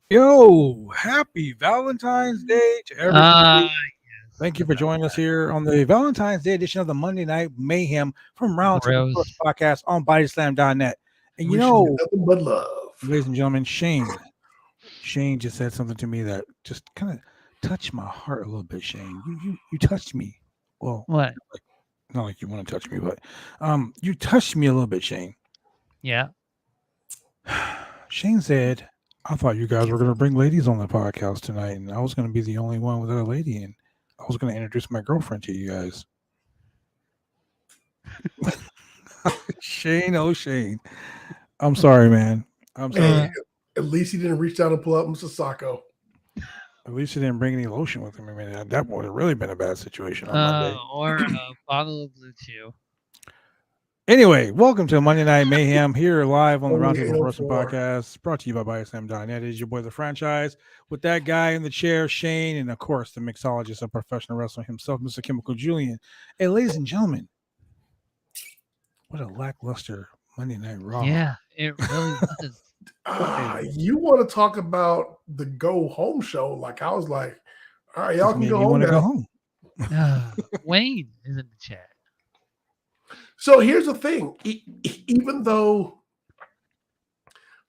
Yo, happy Valentine's Day to everybody. Yes, Thank you the for joining us here on the Valentine's Day edition of the Monday Night Mayhem from Roundtable Sports gross. Podcast on BodySlam.net. And Wishing you nothing but love. ladies and gentlemen, Shane just said something to me that just kind of touched my heart a little bit, Shane. You touched me. Well, What? not like you want to touch me, but you touched me a little bit, Shane. Yeah. Shane said, I thought you guys were going to bring ladies on the podcast tonight, and I was going to be the only one without a lady, and I was going to introduce my girlfriend to you guys. Shane, oh Shane. I'm sorry, man. I'm sorry. Hey, at least he didn't reach down and pull up Mr. Sacco. At least he didn't bring any lotion with him. I mean, that would have really been a bad situation on Monday. Or a bottle of Blue Chew. Anyway, welcome to Monday Night Mayhem here live on the Only Roundtable Wrestling 804. Podcast, brought to you by BodySlam.net. It is your boy, the franchise, with that guy in the chair, Shane, and of course, the mixologist of professional wrestling himself, Mr. Chemical Julian. Hey, ladies and gentlemen, what a lackluster Monday Night Raw. Yeah, it really was. You want to talk about the go home show? Like I was like, all right, y'all can go home now. Go home. Wayne is in the chat. So here's the thing: even though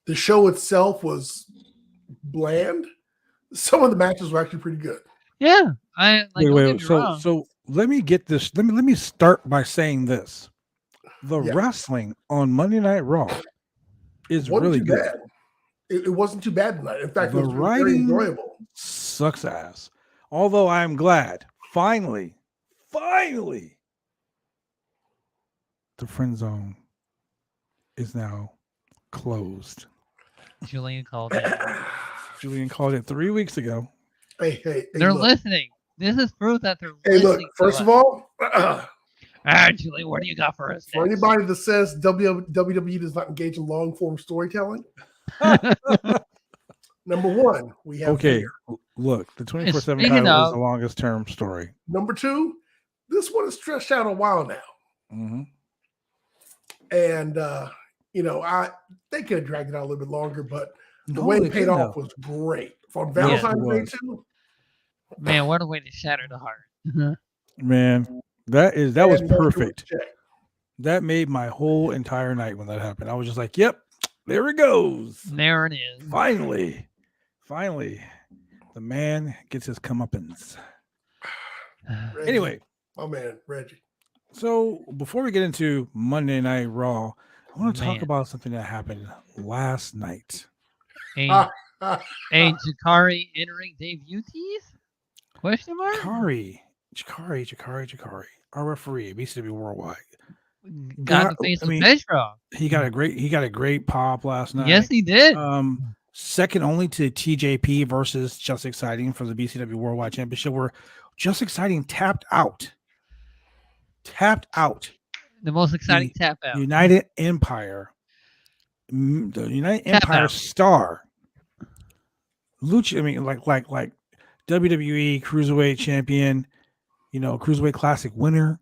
the show itself was bland, some of the matches were actually pretty good. Yeah, I like. Wait. So let me get this. Let me start by saying this: the wrestling on Monday Night Raw is really good. Bad. It wasn't too bad tonight. In fact, The it was writing very enjoyable. Sucks ass. Although I am glad, finally, the friend zone is now closed. Julian called it. Julian called it 3 weeks ago. Hey, they're look. listening. This is proof that they're Hey, listening. look, first of all, Julian, what do you got for us? For anybody that says WWE does not engage in long form storytelling, number one, we have Vader. Look, the 24/7 title is the longest term story. Number two, this one is stretched out a while now. Mm-hmm. And they could have dragged it out a little bit longer, but the way it paid off was great. On Valentine's Day too. Man, what a way to shatter the heart. Man, that was perfect. That made my whole entire night when that happened. I was just like, yep, there it goes. There it is. Finally, the man gets his comeuppance. Reggie, anyway, my man, Reggie. So before we get into Monday Night Raw, I want to talk about something that happened last night. A Jakari entering debut tease? Question mark? Jakari, our referee, BCW Worldwide. Got the face of Metro. He got a great pop last night. Yes, he did. Second only to TJP versus Just Exciting for the BCW Worldwide Championship, where Just Exciting tapped out. The most exciting tap out. United Empire. The United Empire star. Lucha, I mean, like WWE Cruiserweight Champion, Cruiserweight Classic winner,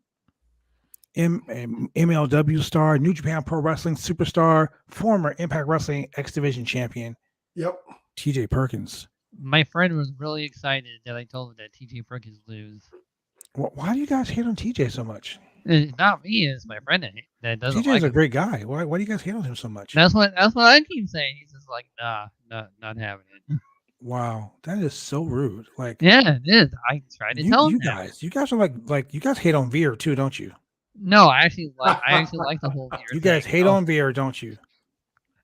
MLW star, New Japan Pro Wrestling superstar, former Impact Wrestling X Division champion. Yep. TJ Perkins. My friend was really excited that I told him that TJ Perkins lose. Why do you guys hate on TJ so much? It's not me, it's my friend that doesn't TJ's a great guy. Why do you guys hate on him so much? That's what I keep saying. He's just like, nah, not having it. Wow, that is so rude. Like, yeah, it is. I tried to tell him. You guys are like you guys hate on Veer too, don't you? No, I actually like the whole Veer. You guys hate on Veer, don't you?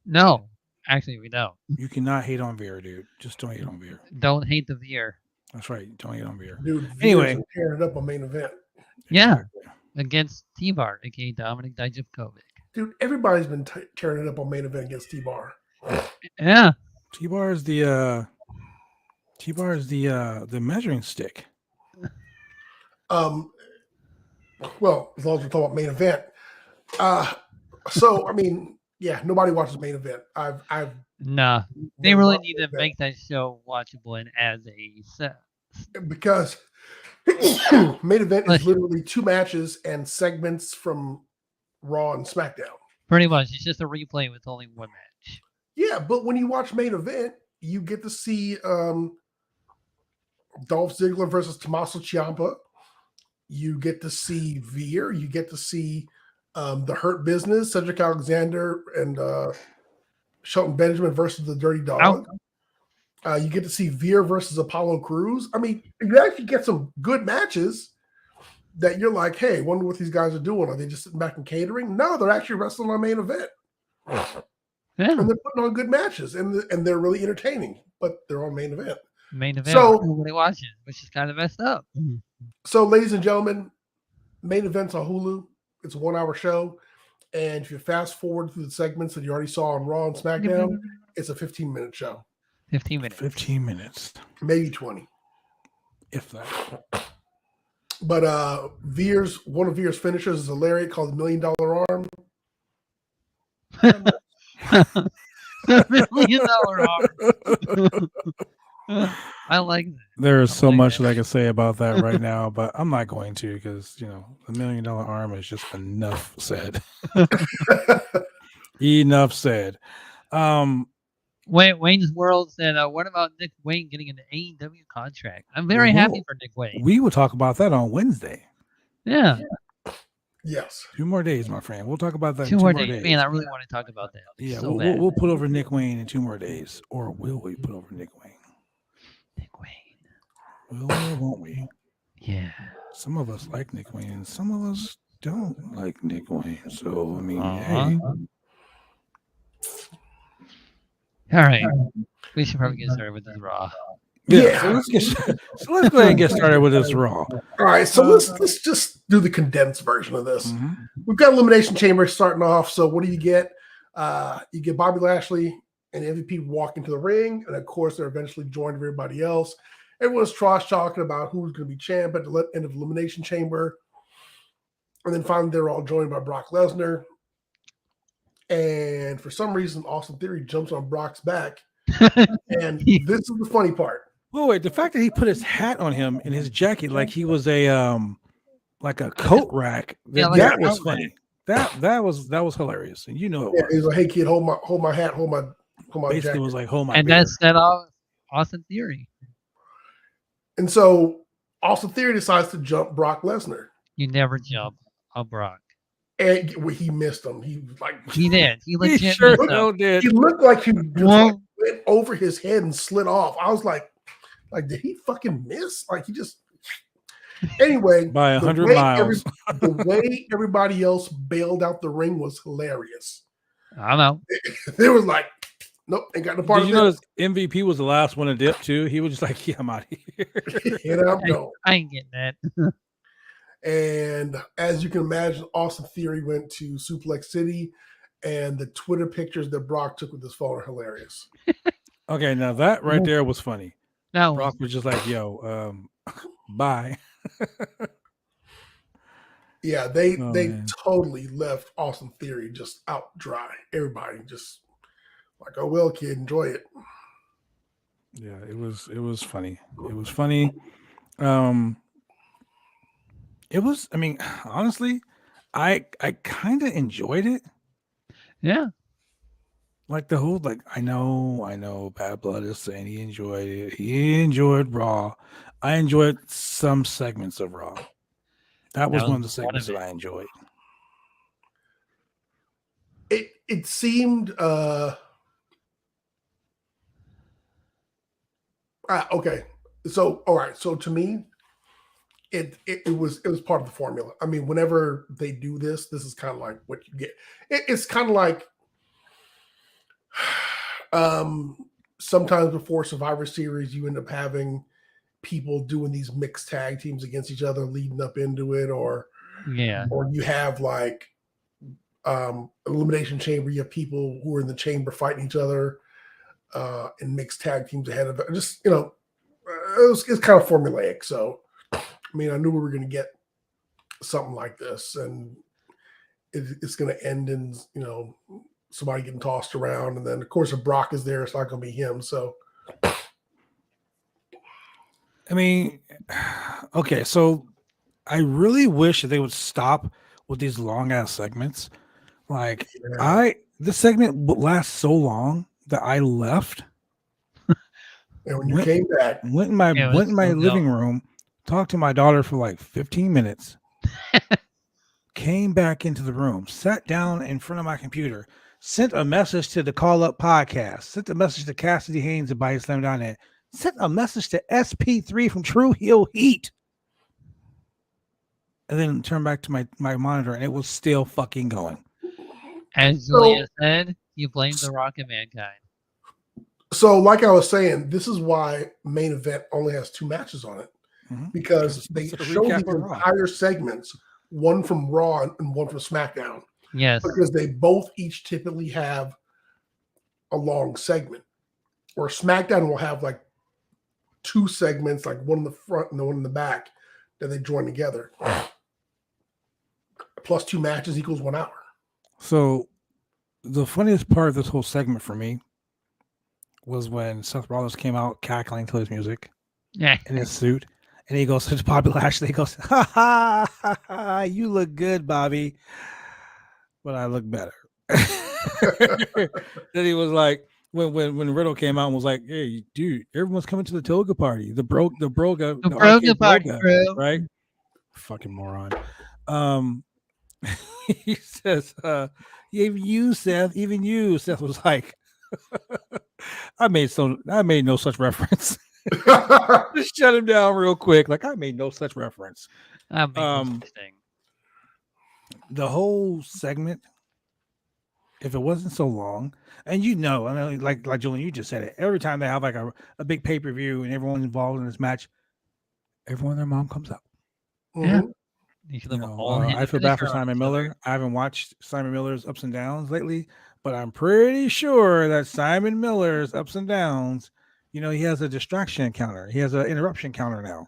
No, actually we don't. You cannot hate on Veer, dude. Just don't hate on Veer. Don't hate the Veer. That's right. Don't hate on Veer. Dude, anyway, tearing it up on main event. Yeah, against T-Bar, aka Dominic Dijakovic. Dude, everybody's been tearing it up on main event against T-Bar. Yeah, T-Bar is the measuring stick. Well, as long as we're talking about main event. So I mean, yeah, nobody watches main event. Nah, they really need to make that show watchable and as a set. Because main event is literally two matches and segments from Raw and SmackDown. Pretty much, it's just a replay with only one match. Yeah, but when you watch main event, you get to see Dolph Ziggler versus Tommaso Ciampa. You get to see Veer. You get to see the Hurt Business, Cedric Alexander and Shelton Benjamin versus the Dirty Dog. You get to see Veer versus Apollo Crews. I mean, you actually get some good matches that you're like, hey, wonder what these guys are doing. Are they just sitting back and catering? No, they're actually wrestling on main event. Yeah. And they're putting on good matches, and they're really entertaining, but they're on main event. Main event. So- Nobody watching, which is kind of messed up. So, ladies and gentlemen, main event's on Hulu. It's a 1-hour show. And if you fast forward through the segments that you already saw on Raw and SmackDown, it's a 15-minute show. 15 minutes. 15 minutes, Maybe 20. if that. But one of Veer's finishers is a lariat called the $1 Million Arm. $1 million arm. I like that. There is so like much that. that I can say about that right now, but I'm not going to because, the $1 million arm is just enough said. Enough said. Wayne's World said, what about Nick Wayne getting an AEW contract? I'm very happy for Nick Wayne. We will talk about that on Wednesday. Yeah. Yes. 2 more days, my friend. We'll talk about that. 2 in more days. Man, I really want to talk about that. Yeah, so we'll put over Nick Wayne in 2 more days. Or will we put over Nick Wayne? Nick Wayne. Will or won't we? Yeah. Some of us like Nick Wayne, and some of us don't like Nick Wayne. So, I mean, Uh-huh. hey. All right. We should probably get started with this Raw. Yeah. So let's go ahead and get started with this Raw. All right, so let's just do the condensed version of this. Mhm. We've got Elimination Chamber starting off. So what do you get? You get Bobby Lashley and MVP walk into the ring, and of course they're eventually joined with everybody else. Everyone's trash talking about who's going to be champ at the end of Elimination Chamber, and then finally they're all joined by Brock Lesnar. And for some reason, Austin Theory jumps on Brock's back, and this is the funny part. Wait, the fact that he put his hat on him in his jacket like he was a like a coat rack, that was funny. That was hilarious, and it Yeah, was. he's like, "Hey kid, hold my hat, hold my Basically, jacket." it was like, hold my And beer. that set off Austin Theory. And so Austin Theory decides to jump Brock Lesnar, You never jump on Brock. and he missed him. He was like, He did. He He legit sure messed up. hell did. he looked like he just Well- went over his head and slid off. I was like, did he fucking miss? Like he just. Anyway, By the 100 way miles. the way everybody else bailed out the ring was hilarious. I know. They was like, nope, ain't got no part Did you of notice MVP was the last one to dip too? He was just like, yeah, I'm out of here. this. And I'm going. I ain't getting that. And as you can imagine, Austin Theory went to Suplex City, and the Twitter pictures that Brock took with his phone are hilarious. Okay, now that right there was funny. No. Brock was just like, yo, bye. Yeah, they man. totally left Austin Theory just out dry. Everybody just like, oh well, kid, enjoy it. Yeah, it was funny. It was funny. It was, I mean, honestly, I kind of enjoyed it. Yeah. Like the whole, like, I know Bad Blood is saying he enjoyed it. He enjoyed Raw. I enjoyed some segments of Raw. That was one of the segments that I enjoyed. It seemed okay. So all right. So to me, it was part of the formula. I mean, whenever they do this is kind of like what you get. It's kind of like sometimes before Survivor Series, you end up having people doing these mixed tag teams against each other leading up into it, or you have like Elimination Chamber, you have people who are in the chamber fighting each other in mixed tag teams ahead of it. Just, it's kind of formulaic. So, I mean, I knew we were going to get something like this, and it's going to end in, somebody getting tossed around. And then, of course, if Brock is there, it's not going to be him. So, I mean, okay, so I really wish that they would stop with these long ass segments. Like, this segment would last so long that I left And when you came back, went in my living room, talked to my daughter for like 15 minutes, came back into the room, sat down in front of my computer, sent a message to the Call Up podcast, sent a message to Cassidy Haynes at BodySlam.net, sent a message to SP3 from True Heel Heat, and then turned back to my monitor, and it was still fucking going. As Julian said, you blame The Rock and Mankind. So, like I was saying, this is why main event only has 2 matches on it, because they show the entire segments, one from Raw and one from SmackDown. Yes, because they both each typically have a long segment. Or SmackDown will have like 2 segments, like one in the front and the one in the back, that they join together. Plus 2 matches equals 1 hour. So, the funniest part of this whole segment for me was when Seth Rollins came out cackling to his music in his suit, and he goes to Bobby Lashley. He goes, "Ha ha ha ha! You look good, Bobby, but I look better." Then he was like, when Riddle came out and was like, "Hey, dude, everyone's coming to the toga party, the broga party, bro. Right? Fucking moron." He says, "Even you, Seth. Even you." Seth was like, I made no such reference. Just shut him down real quick. Like, I made no such reference. The whole segment, if it wasn't so long, and I mean, like Julian, you just said it. Every time they have like a big pay-per-view and everyone's involved in this match, everyone and their mom comes out. Yeah. I feel bad for Simon Miller. I haven't watched Simon Miller's ups and downs lately, but I'm pretty sure that Simon Miller's ups and downs, he has a distraction counter. He has an interruption counter now.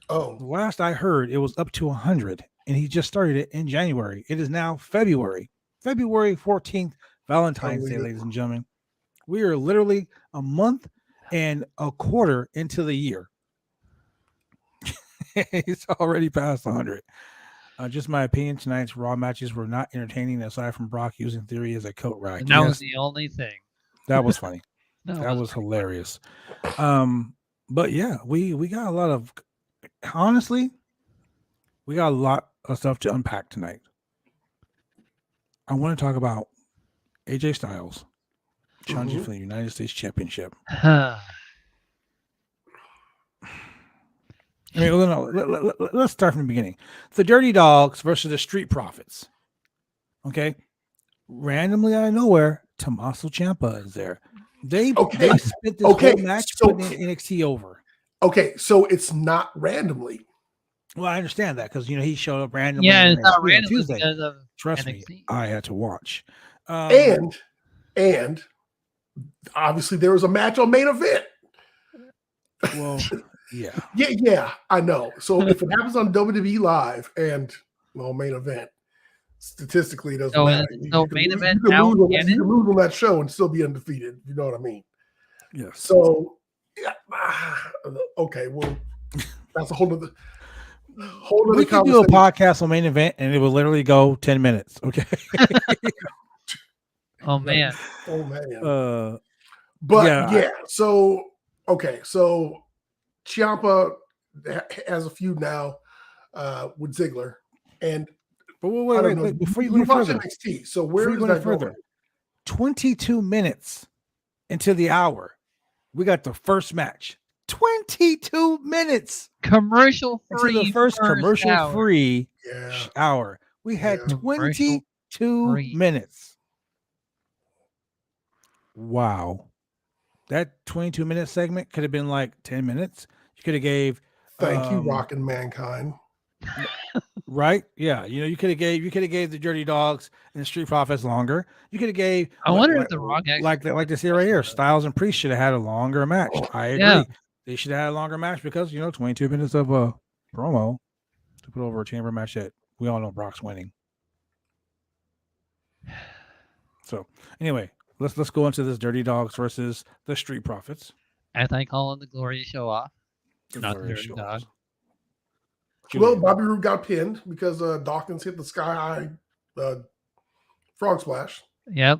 Oh. The last I heard, it was up to 100, and he just started it in January. It is now February 14th, Valentine's Day, ladies and gentlemen. We are literally a month and a quarter into the year. It's already past 100. Just my opinion, tonight's Raw matches were not entertaining aside from Brock using Theory as a coat rack. And that was the only thing. That was funny. that was hilarious. But yeah, we got a lot of, honestly, we got a lot of stuff to unpack tonight. I want to talk about AJ Styles challenging for the United States Championship. I mean, let's start from the beginning. The Dirty Dogs versus the Street Profits. Okay. Randomly out of nowhere, Tommaso Ciampa is there. They spent this whole match putting NXT over. Okay, so it's not randomly. Well, I understand that because he showed up randomly. Yeah, it's not randomly Tuesday. because of Trust NXT. me, I had to watch. And obviously there was a match on main event. Well, yeah. Yeah, I know. So if it happens on WWE Live and main event, statistically it doesn't matter. So main event you now can lose on that show and still be undefeated. You know what I mean? Yes. So okay, well, that's a whole other we can do a podcast on main event and it will literally go 10 minutes. Okay. Oh man. But yeah. So Ciampa has a feud now with Ziggler, but wait, before you go further, NXT. So where is that going? 22 minutes into the hour, we got the first match. 22 minutes commercial free. Into the first commercial free hour. We had 22 minutes. Wow. That 22-minute segment could have been like 10 minutes. You could have gave Thank you, Rock and Mankind. Right? Yeah. You could have gave the Dirty Dogs and the Street Profits longer. You could have gave I wonder if the Rock like this here right here. Styles and Priest should have had a longer match. I agree. Yeah. They should have had a longer match because 22 minutes of a promo to put over a chamber match that we all know Brock's winning. So anyway, let's go into this Dirty Dogs versus the Street Profits. As I call the Glory Show off. Not the Dirty Dogs. Well, Bobby Roode got pinned because Dawkins hit the sky high frog splash. Yep.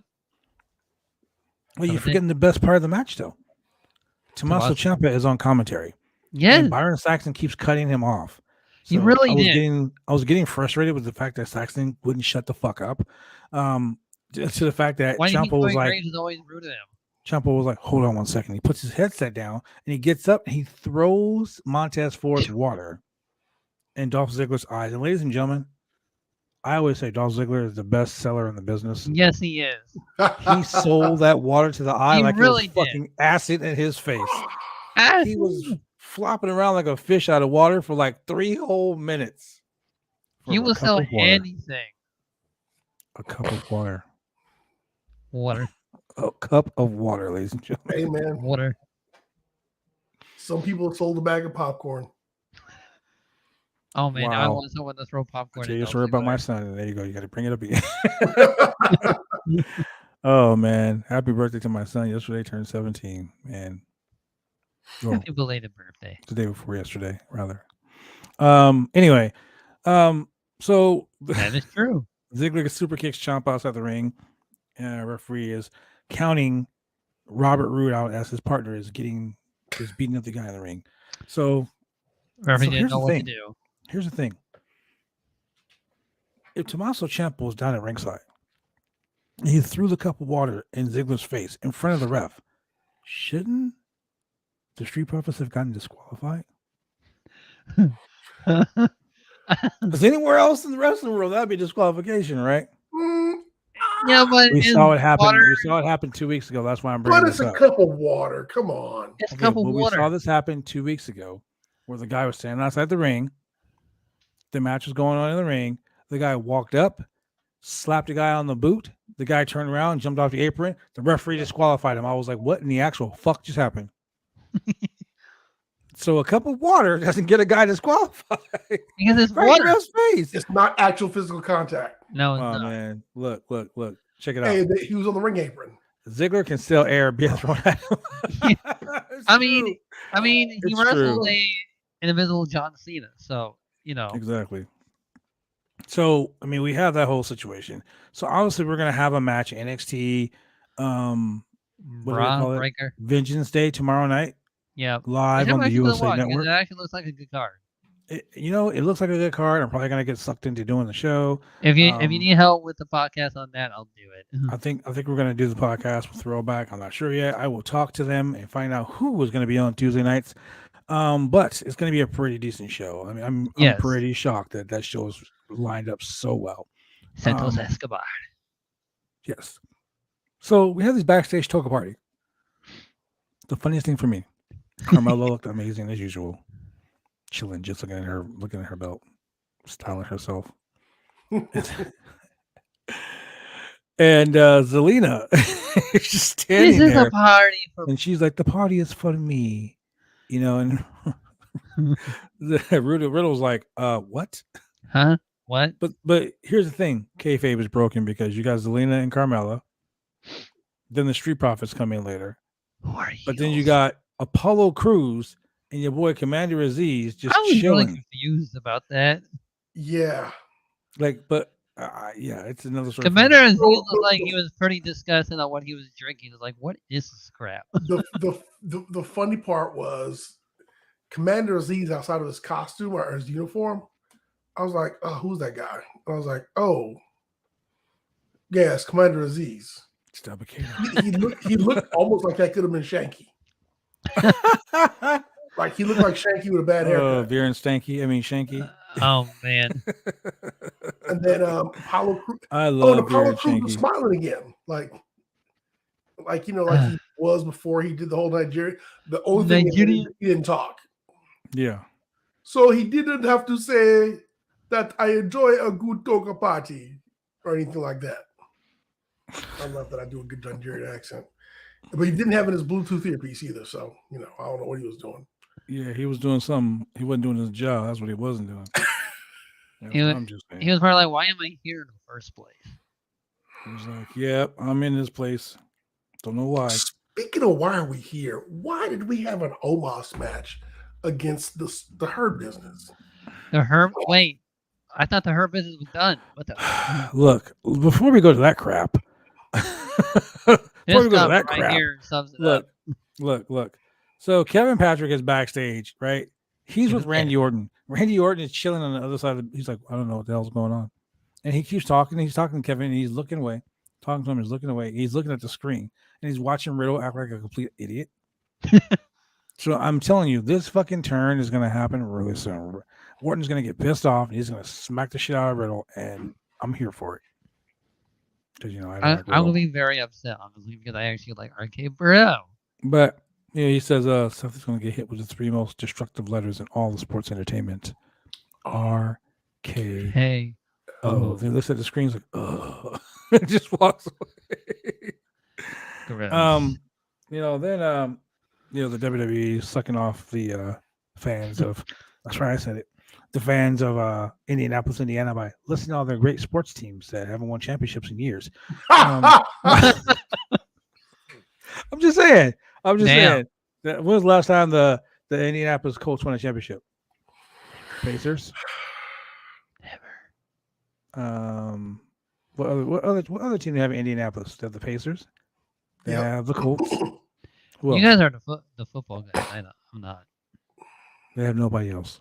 Well, you're forgetting the best part of the match, though. Tommaso Ciampa is on commentary. Yes, And Byron Saxton keeps cutting him off. he really did. I was getting frustrated with the fact that Saxton wouldn't shut the fuck up. To the fact that Why do you Ciampa think was Corey like, Graves is always rude to him? Ciampa was like, hold on one second. He puts his headset down and he gets up and he throws Montez Ford's water in Dolph Ziggler's eyes. And ladies and gentlemen, I always say Dolph Ziggler is the best seller in the business. Yes, he is. He sold that water to the eye He like really it was fucking acid in his face. Acid. He was flopping around like a fish out of water for like 3 whole minutes. He will sell anything. A cup of water. Water. A cup of water, ladies and gentlemen. Hey, man. Water. Some people sold a bag of popcorn. Oh man, Wow. I want someone to throw popcorn. I'll tell you a Dolph story about my Ziggler. son. And there you go. You got to bring it up again. Oh man, happy birthday to my son. Yesterday turned 17, man. Well, Happy belated birthday. the day before yesterday, rather. Anyway, so That is true. Ziggler super kicks Ciampa outside the ring. Referee is counting Robert Roode out as his partner is beating up the guy in the ring. So Referee here's didn't know the what to thing. do. Here's the thing. If Tommaso Ciampa was down at ringside, and he threw the cup of water in Ziggler's face in front of the ref, shouldn't the Street Profits have gotten disqualified? Because anywhere else in the wrestling world, that'd be disqualification, right? Yeah, but We it's saw it happen. water. We saw it happen 2 weeks ago. That's why I'm bringing But this it's a up. cup of water. Come on. It's a Okay, cup of well, water. we saw this happen 2 weeks ago, where the guy was standing outside the ring. The match was going on in the ring. The guy walked up, slapped the guy on the boot. The guy turned around, jumped off the apron. The referee disqualified him. I was like, "What in the actual fuck just happened?" So a cup of water doesn't get a guy disqualified. Because it's Right in water. his face. It's not actual physical contact. No, it's Oh not. man, look! Check it out. Hey, he was on the ring apron. Ziggler can still air being thrown at him. It's I true. mean, he It's wrestled true. an invisible John Cena, so you know. Exactly. So, I mean, we have that whole situation. So, obviously, we're going to have a match NXT what do they Bra call it? breaker. Vengeance Day tomorrow night, Yeah. live on the USA Network. It actually looks like a good card. It looks like a good card. I'm probably going to get sucked into doing the show. If you need help with the podcast on that, I'll do it. I think we're going to do the podcast with Throwback. I'm not sure yet. I will talk to them and find out who was going to be on Tuesday nights. But it's going to be a pretty decent show. I mean, I'm Yes. pretty shocked that show is lined up so well. Santos Escobar. Yes. So we have this backstage toga party. The funniest thing for me, Carmella looked amazing as usual, chilling, just looking at her belt, styling herself. And Zelina is just standing This is there, a party for and she's like, "The party is for me," you know. And Riddle's like, "What?" Huh? What? But here's the thing: kayfabe is broken because you got Zelina and Carmella. Then the Street Profits come in later. Who are you? But then you got Apollo Crews and your boy Commander Aziz just I was chilling. really confused about that. Yeah. Yeah, it's another sort Commander of Aziz Well, looked like he was pretty disgusting on what he was drinking. It was like, what is this crap? The funny part was Commander Aziz outside of his costume or his uniform. I was like, "Oh, who's that guy?" I was like, "Oh, yes, Commander Aziz." He looked almost like that could have been Shanky. Like he looked like Shanky with a bad haircut. Veer and Stanky. I mean Shanky. Oh man. And then Apollo Crews. I And love Veer Apollo and Crews was Shanky. smiling again, like he was before he did the whole Nigeria. The only thing is he didn't talk, Yeah. so he didn't have to say that I enjoy a good toga party or anything like that. I love that I do a good Nigerian accent, but he didn't have in his Bluetooth earpiece either. So I don't know what he was doing. Yeah, he was doing something. He wasn't doing his job. That's what he wasn't doing. I'm just saying. He was probably like, why am I here in the first place? He was like, "Yep, I'm in this place. Don't know why." Speaking of why are we here? Why did we have an Omos match against the Hurt Business? Wait, I thought the Hurt Business was done. What the? Look, before we go to that crap. This stuff right here sums it up. Look. So Kevin Patrick is backstage, right? He's with Yeah. Randy Orton. Randy Orton is chilling on the other side of he's like, I don't know what the hell's going on. And he keeps talking. He's talking to Kevin and he's looking away. Talking to him, he's looking away. He's looking at the screen and he's watching Riddle act like a complete idiot. So I'm telling you, this fucking turn is gonna happen really soon. Orton's gonna get pissed off and he's gonna smack the shit out of Riddle, and I'm here for it. Because I don't like I'm Riddle. gonna be very upset, honestly, because I actually like RK Bro. But he says Seth is gonna get hit with the 3 most destructive letters in all the sports entertainment. R K Hey. O. They looks at the screens like, oh, and just walks away. Gross. Then the WWE sucking off the fans of. That's right, I said it. The fans of Indianapolis, Indiana, by listing all their great sports teams that haven't won championships in years. I'm just saying. Damn. When was the last time the Indianapolis Colts won a championship? Pacers. Never. What other team they have in Indianapolis? They have the Pacers. They have the Colts. You guys are the football guys. I'm not. They have nobody else.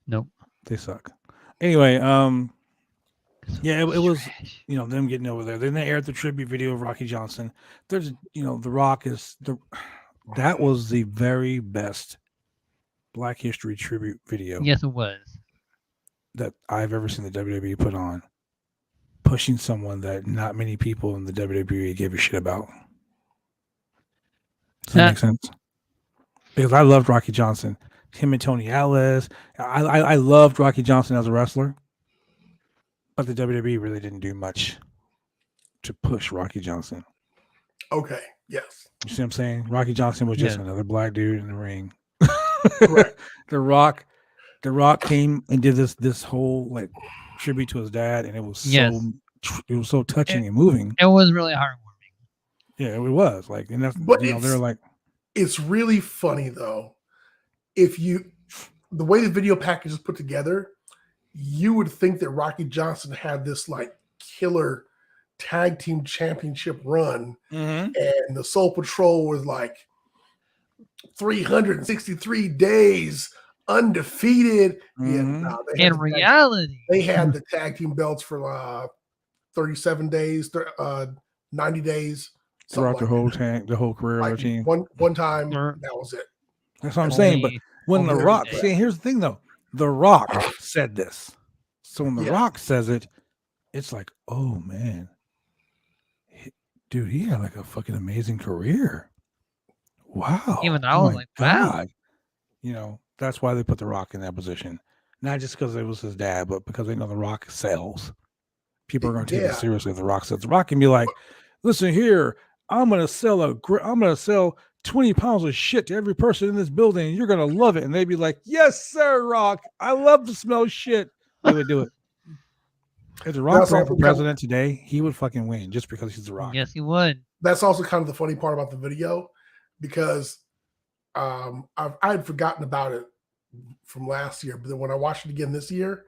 Nope. They suck. Anyway, it was Trash. them getting over there. Then they aired the tribute video of Rocky Johnson. There's The Rock is that was the very best Black History tribute video Yes, it was. that I've ever seen the WWE put on, pushing someone that not many people in the WWE gave a shit about. Does that make sense? Because I loved Rocky Johnson. Him and Tony Ellis. I loved Rocky Johnson as a wrestler, but the WWE really didn't do much to push Rocky Johnson. Okay. Yes. You see what I'm saying? Rocky Johnson was just Yeah. another black dude in the ring. Correct. The Rock came and did this whole like tribute to his dad, and it was so touching and moving. It was really heartwarming. Yeah, it was like, and that's But they're like, it's really funny though. The way the video package is put together, you would think that Rocky Johnson had this like killer tag team championship run, and the Soul Patrol was like 363 days undefeated. In reality, they had the tag team belts for 37 days, 90 days throughout the whole career of their team. One time, that was it. That's what I'm saying. But when The Rock, here's the thing though, The Rock said this. So when The Rock says it, it's like, oh man, dude, he had like a fucking amazing career. Wow. Even I was like, wow. That's why they put The Rock in that position. Not just because it was his dad, but because they know The Rock sells. People are going to take it seriously if The Rock says. The Rock can be like, listen here, I'm going to sell 20 pounds of shit to every person in this building, and you're going to love it. And they'd be like, yes, sir, Rock. I love to smell shit. They would do it. If The Rock ran for president today, he would fucking win just because he's The Rock. Yes, he would. That's also kind of the funny part about the video, because I had forgotten about it from last year, but then when I watched it again this year,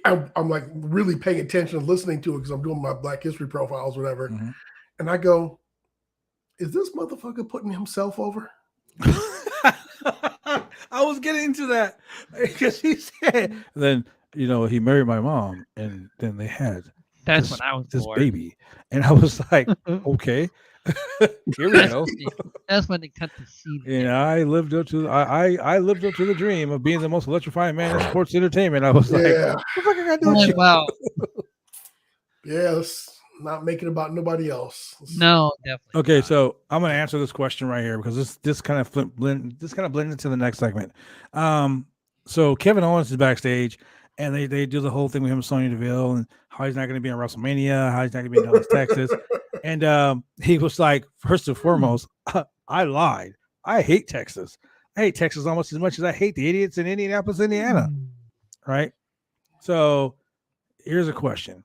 I'm like really paying attention and listening to it because I'm doing my Black History profiles, whatever. Mm-hmm. And I go, is this motherfucker putting himself over? I was getting into that because he said, then, he married my mom and then they had when I was this bored. baby. And I was like, okay, here we go. That's when they cut the scene. I lived up to I lived up to the dream of being the most electrifying man in sports entertainment. I was like, what the fuck I got to do with you? Wow. Yes. Not making it about nobody else. No, definitely. Okay, not. so I'm going to answer this question right here because this kind of blends into the next segment. So Kevin Owens is backstage, and they do the whole thing with him, Sonya Deville, and how he's not going to be in WrestleMania, how he's not going to be in Dallas, Texas, and he was like, first and foremost, I lied. I hate Texas. I hate Texas almost as much as I hate the idiots in Indianapolis, Indiana. Right. So here's a question.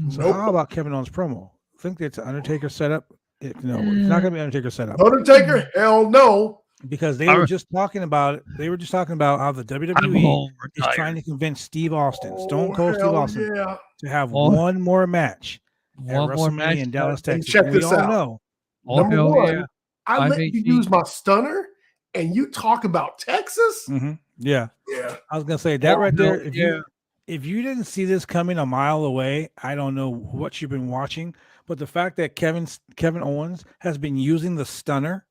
So how about Kevin Owens promo? Think it's an Undertaker setup? It's not going to be Undertaker setup. Undertaker? Hell no. Because they were just talking about it. They were just talking about how the WWE is trying to convince Steve Austin, Stone Cold Steve Austin, to have one more match at WrestleMania in Dallas, Texas. Check this out. Know. Number one, I let you use my stunner, and you talk about Texas? Yeah. Yeah. I was gonna say that right there. If you didn't see this coming a mile away, I don't know what you've been watching. But the fact that Kevin Owens has been using the stunner,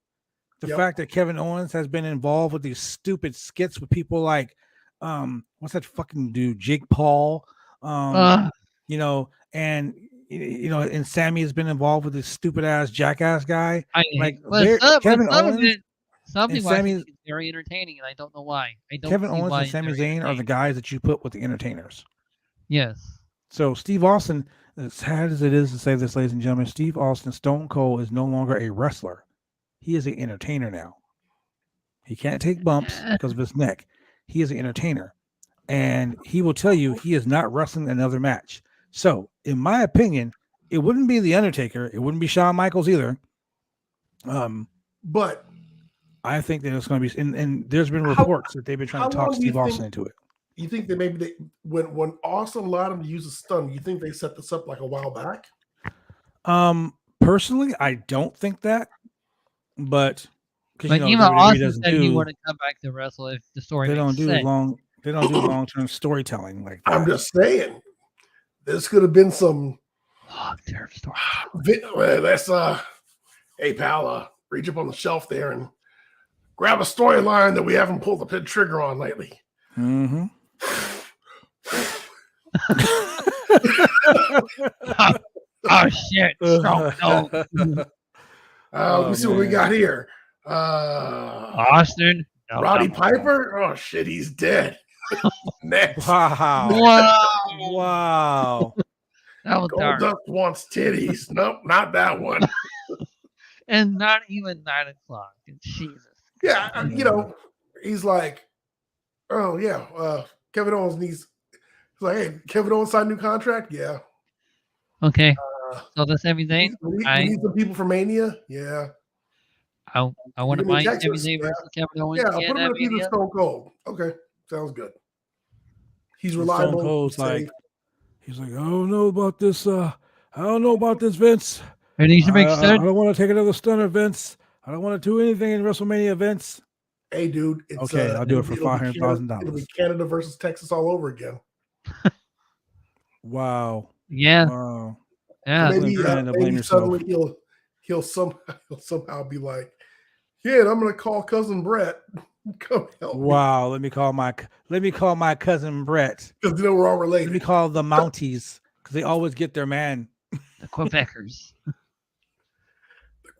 the fact that Kevin Owens has been involved with these stupid skits with people like, what's that fucking dude, Jake Paul, you know, and and Sammy has been involved with this stupid ass jackass guy. Kevin Owens. Something is very entertaining, and I don't know why. Kevin Owens and Sami Zayn are the guys that you put with the entertainers. Yes. So Steve Austin, as sad as it is to say this, ladies and gentlemen, Steve Austin, Stone Cold, is no longer a wrestler. He is an entertainer now. He can't take bumps because of his neck. He is an entertainer. And he will tell you he is not wrestling another match. So, in my opinion, it wouldn't be The Undertaker. It wouldn't be Shawn Michaels either. But I think that it's going to be, and there's been reports that they've been trying to talk Steve Austin into it. You think that maybe when Austin allowed him to use a stun, you think they set this up like a while back? Personally, I don't think that, but even Austin said he would come back to wrestle if the story. They don't do long-term storytelling like that. I'm just saying, this could have been some long-term story. Let's hey pal, reach up on the shelf there and grab a storyline that we haven't pulled the pin trigger on lately. Mm-hmm. Oh shit! No. Let me see what we got here. Austin, Roddy Piper. Oh shit, he's dead. Next. Wow. That was dark. Goldust wants titties. Nope, not that one. And not even 9 o'clock. Jesus. Yeah, he's like, oh yeah, Kevin Owens needs. He's like, hey, Kevin Owens signed a new contract. Yeah. Okay. So the Sami Zayn. We need some people for Mania. Yeah. I want to buy Sami Zayn versus Kevin Owens. Yeah, put him in a feud with Stone Cold. Okay, sounds good. He's reliable. Stone Cold's he's like, I don't know about this. I don't know about this, Vince. It needs to make sense. I don't want to take another stunner, Vince. I don't want to do anything in WrestleMania events. Hey, dude. It's, okay, I'll do it for $500,000. It'll be Canada versus Texas all over again. Wow. Yeah. Wow. Yeah. Maybe suddenly he'll somehow be like, yeah, I'm gonna call cousin Brett. Come help me. Wow. Let me call my cousin Brett. Because we're all related. Let me call the Mounties because they always get their man. The Quebecers.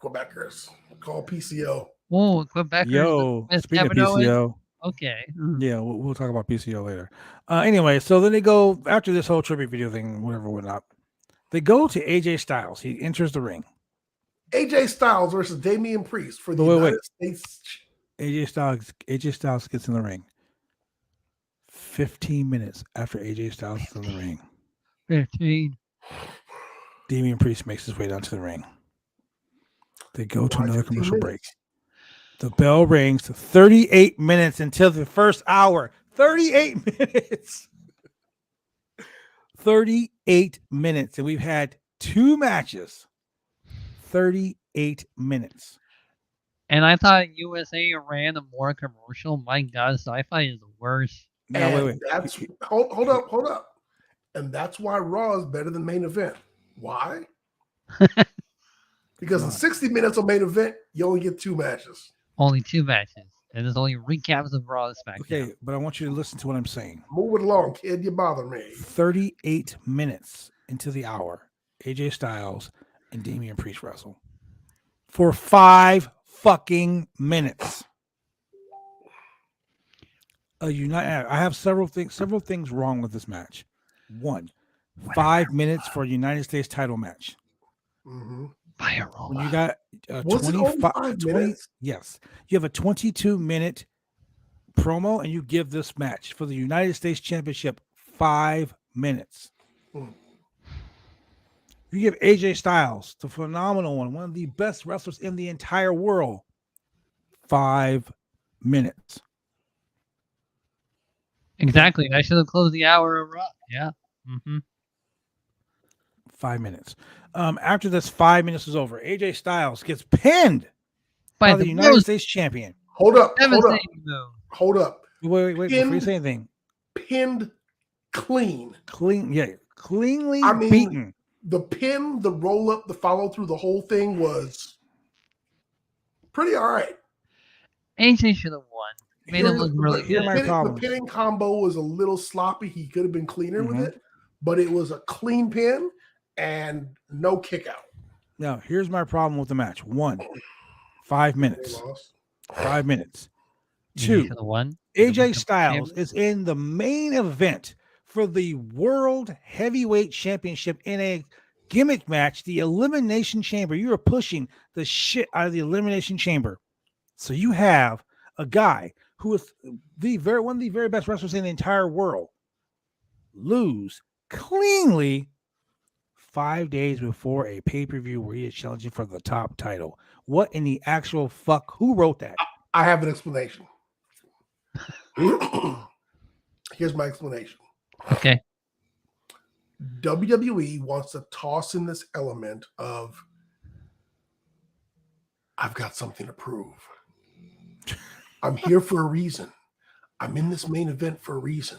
Quebecers. Call PCO. Oh, Quebecers. Yo, speaking of PCO. Okay. Yeah, we'll talk about PCO later. Anyway, so then they go, after this whole tribute video thing, whatnot, they go to AJ Styles. He enters the ring. AJ Styles versus Damian Priest for the United States. AJ Styles gets in the ring. 15 minutes after AJ Styles is in the ring. 15. Damian Priest makes his way down to the ring. They go to another commercial break. The bell rings. 38 minutes until the first hour. 38 minutes. 38 minutes. And we've had 2 matches. 38 minutes. And I thought USA ran a more commercial. My God, sci-fi is the worst. No, wait. That's hold up. And that's why Raw is better than main event. Why? Because in 60 minutes of main event, you only get 2 matches. Only 2 matches. And there's only recaps of Raw and SmackDown. Okay, but I want you to listen to what I'm saying. Move it along, kid. You bother me. 38 minutes into the hour, AJ Styles and Damian Priest wrestle. For 5 fucking minutes. I have several things wrong with this match. 1, 5 minutes for a United States title match. Mm-hmm. When you got 25 minutes, yes, you have a 22-minute promo, and you give this match for the United States Championship 5 minutes. You give AJ Styles, the phenomenal one of the best wrestlers in the entire world, 5 minutes. Exactly. I should have closed the hour of Raw. Yeah. Mm-hmm. 5 minutes. After this 5 minutes is over, AJ Styles gets pinned by the the United most States champion. Hold up. devastating move. Hold up. Wait, before you Pinned- say anything. Pinned clean. Cleanly I mean, beaten. The pin, the roll up, the follow through, the whole thing was pretty all right. AJ should have won. Made him Here's look the- really here good. my The problems. pinning combo was a little sloppy. He could have been cleaner with it, but it was a clean pin and no kick out. Now, here's my problem with the match. 1, 5 minutes. 5 minutes. AJ 2, should have won. AJ Styles is in the main event for the World Heavyweight Championship in a gimmick match, the Elimination Chamber. You are pushing the shit out of the Elimination Chamber. So you have a guy who is one of the very best wrestlers in the entire world lose cleanly 5 days before a pay-per-view where he is challenging for the top title. What in the actual fuck? Who wrote that? I have an explanation. Here's my explanation. Okay. WWE wants to toss in this element of I've got something to prove. I'm here for a reason. I'm in this main event for a reason.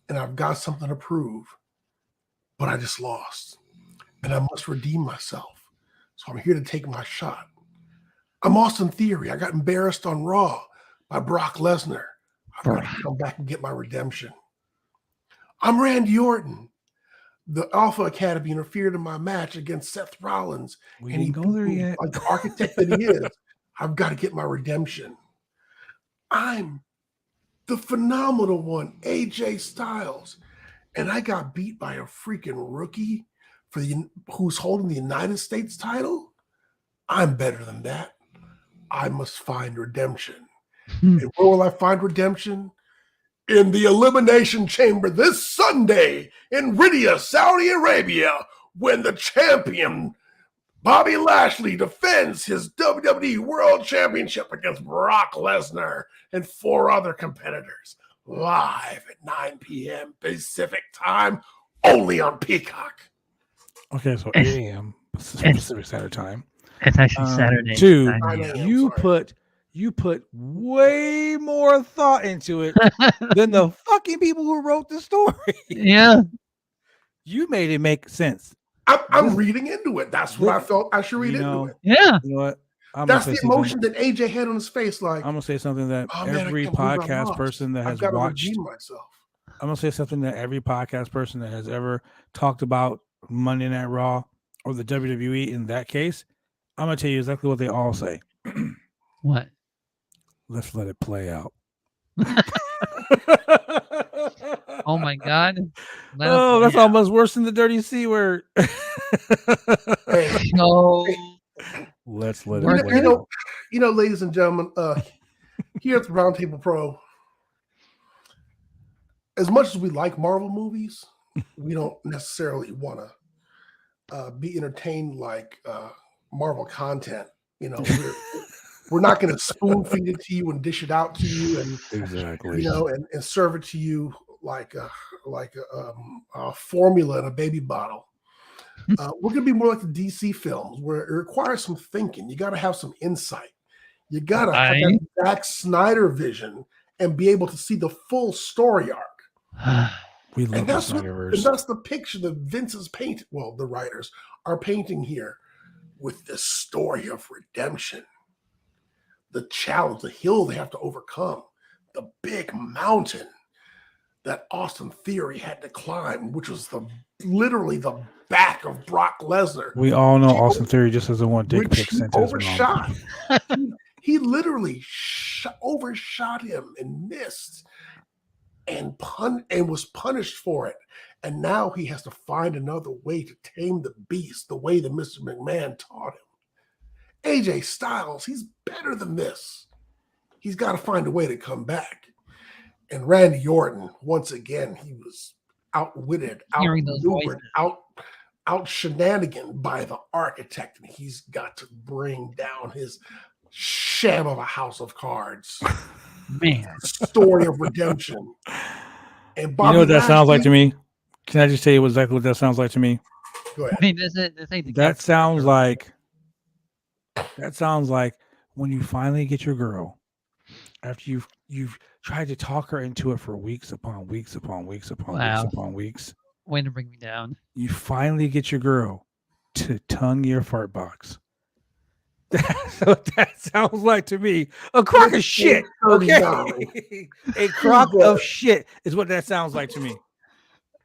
And I've got something to prove. But I just lost. And I must redeem myself. So I'm here to take my shot. I'm Austin Theory. I got embarrassed on Raw by Brock Lesnar. I've got to come back and get my redemption. I'm Randy Orton. The Alpha Academy interfered in my match against Seth Rollins. We and he didn't go there beat me yet. like the architect that he is. I've got to get my redemption. I'm the phenomenal one, AJ Styles. And I got beat by a freaking rookie who's holding the United States title. I'm better than that. I must find redemption. And where will I find redemption? In the Elimination Chamber this Sunday in Riyadh, Saudi Arabia, when the champion Bobby Lashley defends his WWE World Championship against Brock Lesnar and 4 other competitors, live at 9 p.m. Pacific time, only on Peacock. Okay, so 8 a.m. Pacific Standard Time. It's actually Saturday. 2, 9 a.m. you put way more thought into it than the fucking people who wrote the story. Yeah. You made it make sense. I'm reading into it. That's what I felt I should read into it. Yeah. You know what? That's the emotion that AJ had on his face. Like, I'm gonna say something that oh, man, every I can't believe I podcast lost. person that has I've got to watched. redeem myself. I'm gonna say something that every podcast person that has ever talked about Monday Night Raw or the WWE in that case, I'm gonna tell you exactly what they all say. What? Let's let it play out. Oh my God. Oh, that's almost worse than the dirty C word. Hey, No. Let's let it play you know, out. you know, ladies and gentlemen, here at the Roundtable Pro, as much as we like Marvel movies, we don't necessarily want to be entertained like Marvel content. You know, we're not going to spoon feed it to you and dish it out to you, and Exactly. you know, and serve it to you like a formula in a baby bottle. We're going to be more like the DC films, where it requires some thinking. You got to have some insight. You got to have that Zack Snyder vision and be able to see the full story arc. We love And the that's Snyderverse. that's the picture that Vince is painting. Well, the writers are painting here with this story of redemption. The challenge, the hill they have to overcome, the big mountain that Austin Theory had to climb, which was literally the back of Brock Lesnar. We all know Austin Theory just doesn't want dick Which pics he sent to his overshot. mom. He literally overshot him and missed and was punished for it. And now he has to find another way to tame the beast, the way that Mr. McMahon taught him. AJ Styles, he's better than this. He's got to find a way to come back. And Randy Orton, once again, he was outwitted, outmaneuvered, out shenanigan by the architect. And he's got to bring down his sham of a house of cards. Man. Story of redemption. And Bobby You know what that sounds like to Lashley- me? Can I just tell you exactly what that sounds like to me? Go ahead. I mean, this ain't the That sounds like when you finally get your girl, after you've tried to talk her into it for weeks upon weeks upon weeks upon weeks Wow. upon weeks, Way to bring me down. you finally get your girl to tongue your fart box. That's what that sounds like to me. A crock of shit. Okay. A crock of shit is what that sounds like to me.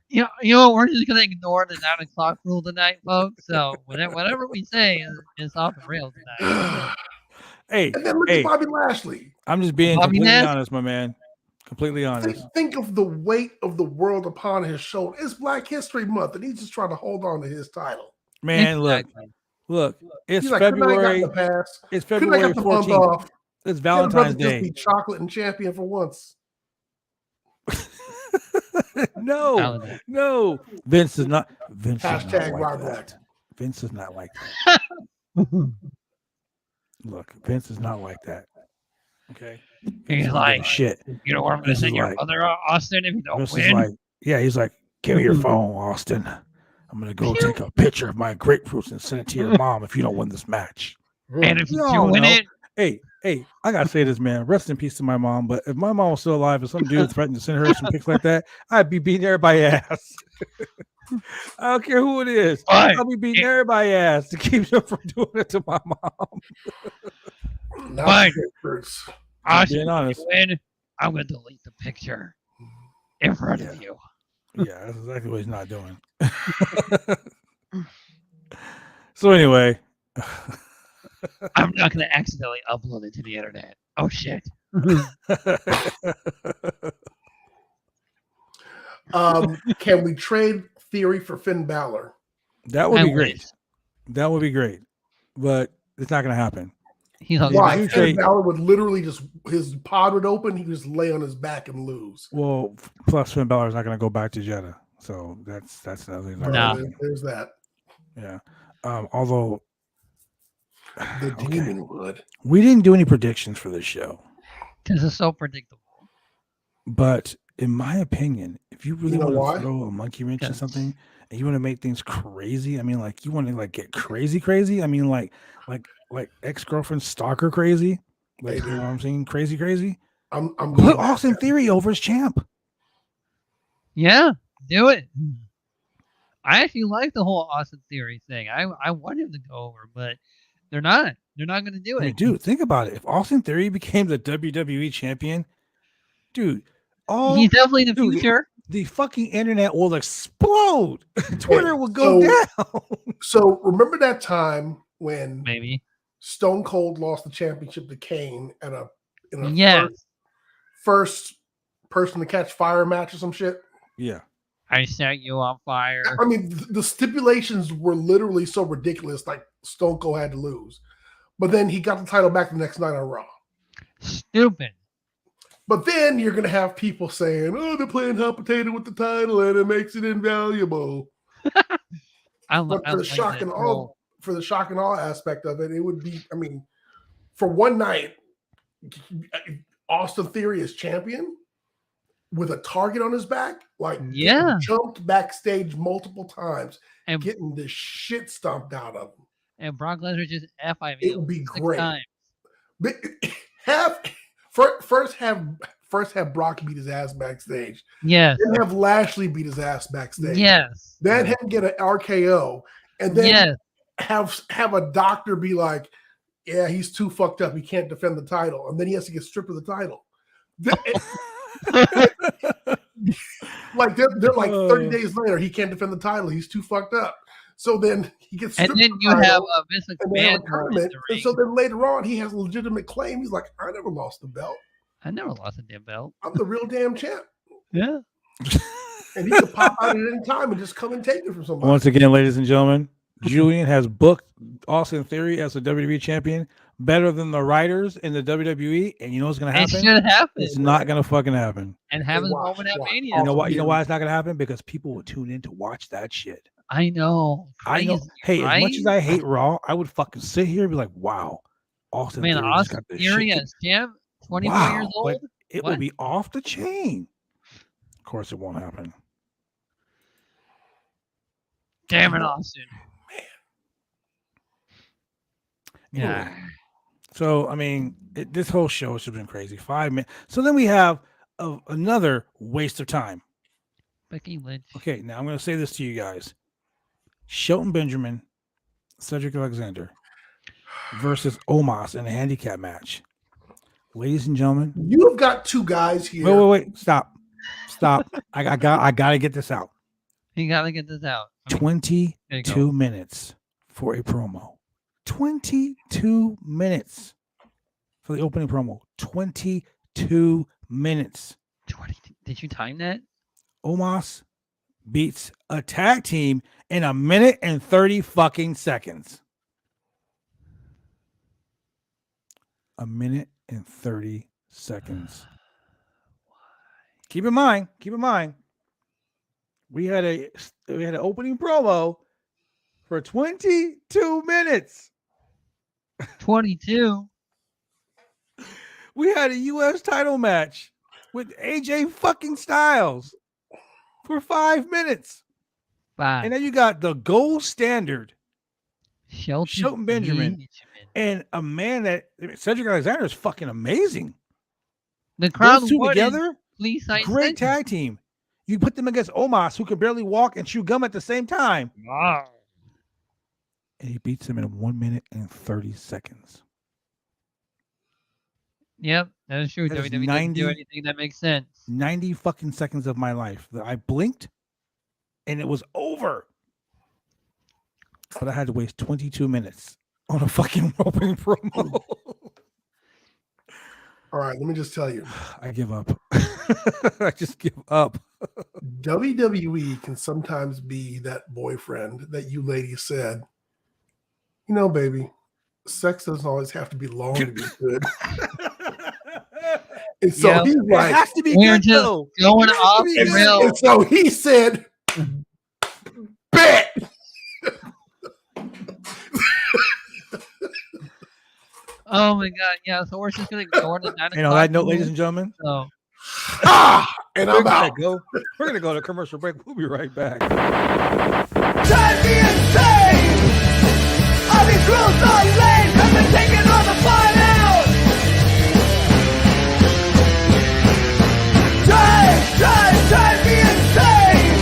You know, we're just gonna ignore the 9 o'clock rule tonight, folks. So whatever we say is off the rails tonight. Hey, And then look at Bobby Lashley. I'm just being Bobby completely Nash? honest, my man. Completely honest. Think of the weight of the world upon his shoulder. It's Black History Month, and he's just trying to hold on to his title. Man, Exactly. look. It's He's like, February. Couldn't I got the pass? It's Couldn't I February got the month 14th. off? It's Can Valentine's brother just Day. be chocolate and champion for once? No. Vince is not. Vince is not Hashtag like Rob that. Rack. Vince is not like that. Look, Vince is not like that. Okay. Vince He's doesn't like, give a shit. you know what I'm gonna Vince is send your like- mother, Austin, if you don't Vince is win. like, yeah, he's like, give me your phone, Austin. I'm gonna go take a picture of my grapefruits and send it to your mom if you don't win this match. And if you No, do win no. it, Hey, I gotta say this, man. Rest in peace to my mom. But if my mom was still alive and some dude threatened to send her some pics like that, I'd be beating everybody's ass. I don't care who it is. But I'll be beating everybody's ass to keep them from doing it to my mom. Not Fine. the grapefruits. Austin, being if honest. you win, I'm gonna delete the picture in front of you. Yeah, that's exactly what he's not doing. So anyway. I'm not gonna accidentally upload it to the internet. Oh shit. Can we trade Theory for Finn Balor? That would I be great. wish. That would be great. But it's not gonna happen. He's on Yeah, Why? you Finn trade- Balor would literally just, his pod would open, he would just lay on his back and lose. Well, plus Finn Balor's not gonna go back to Jeddah. So that's another thing. No. There's that. Yeah. Although The okay. demon would. We didn't do any predictions for this show. because it's so predictable. But in my opinion, if you really You know want why? to throw a monkey wrench in Yes. something and you want to make things crazy, I mean, like you want to like get crazy. I mean, like ex-girlfriend stalker crazy. Like, Hey, you know what I'm saying? Crazy. I'm Put going Austin Theory over as champ. Yeah, do it. I actually like the whole Austin Theory thing. I want him to go over, but they're not. They're not going to do I it. mean, dude, think about it. If Austin Theory became the WWE champion, dude, He's definitely the dude, future. the fucking internet will explode. Twitter will go down. So remember that time when Maybe. Stone Cold lost the championship to Kane in a Yes. first person to catch fire match or some shit? Yeah. I set you on fire. I mean, the stipulations were literally so ridiculous, like Stone Cold had to lose. But then he got the title back the next night on Raw. Stupid. But then you're going to have people saying, oh, they're playing hot potato with the title and it makes it invaluable. But for the shock and awe, aspect of it, it would be, I mean, for one night, Austin Theory is champion with a target on his back, like Yeah. jumped backstage multiple times, And, getting the shit stomped out of him. and Brock Lesnar just F5 It would be 6 great. times. But first have Brock beat his ass backstage. Yes. Then have Lashley beat his ass backstage. Yes. Then him get an RKO, and then Yes. have a doctor be like, "Yeah, he's too fucked up. He can't defend the title," and then he has to get stripped of the title. Like they're like 30 days later, he can't defend the title. He's too fucked up. So then he gets stripped And then of the you have title, Vince and they have a McMahon in tournament. the And ring. so then later on, he has a legitimate claim. He's like, "I never lost the belt. I never lost a damn belt. I'm the real damn champ." Yeah. And he could pop out at any time and just come and take it from somebody. Once again, ladies and gentlemen, Julian has booked Austin Theory as a WWE champion better than the writers in the WWE. And you know what's going to It happen? should happen. It's not going to fucking happen. And have his Watch, moment at watch. Mania. You know why? Awesome You know Theory. why it's not going to happen? Because people will tune in to watch that shit. I know. I know. Crazy, Hey, right? as much as I hate Raw, I would fucking sit here and be like, "Wow, Austin Man, Theory just Austin got this Theory shit." as champ, 24 Wow, years like, old. it What? will be off the chain. Of course, it won't happen. Damn it, Austin. Anyway, Yeah. So I mean, this whole show has been crazy. 5 minutes. So then we have another waste of time. Becky Lynch. Okay, now I'm going to say this to you guys: Shelton Benjamin, Cedric Alexander versus Omos in a handicap match. Ladies and gentlemen, You've got two guys here. wait, stop. I got to get this out. You gotta get this out. 22 minutes for a promo. 22 minutes for the opening promo. 22 minutes. 22. Did you time that? Omos beats a tag team in a minute and 30 fucking seconds. A minute and 30 seconds. Keep in mind, we had an opening promo for 22 minutes. 22. We had a U.S. title match with AJ fucking Styles for 5 minutes. 5. And then you got the gold standard, Shelton Benjamin, and a man that Cedric Alexander is fucking amazing. The crowd Those two wanted together, Please sign great Cedric. tag team. You put them against Omos, who can barely walk and chew gum at the same time. Wow. And he beats him in 1 minute and 30 seconds. Yep, that is true. That is WWE doesn't do anything that makes sense. 90 fucking seconds of my life that I blinked and it was over. But I had to waste 22 minutes on a fucking opening promo. All right, let me just tell you. I give up. I just give up. WWE can sometimes be that boyfriend that you ladies said, you know, baby, sex doesn't always have to be long to be good. And so he's like, it has to be we're good, just though. going It has to off be the good. rails. and so he said, bet. Oh my god, yeah. So we're just gonna ignore the 9 o'clock. And on that note, rule. ladies and gentlemen, So And we're I'm out. gonna go to commercial break. We'll be right back. Drive me insane! All these rules are lame, I've been taking all the fun out! Drive me insane!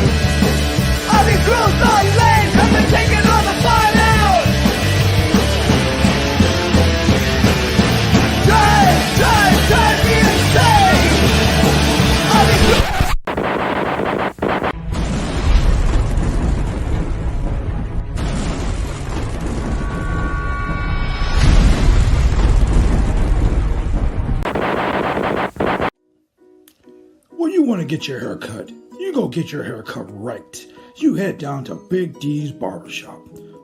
All these rules are lame, I've been taking all the fun out! Drive me insane! All these When you want to get your hair cut, you go get your hair cut right. You head down to Big D's Barbershop.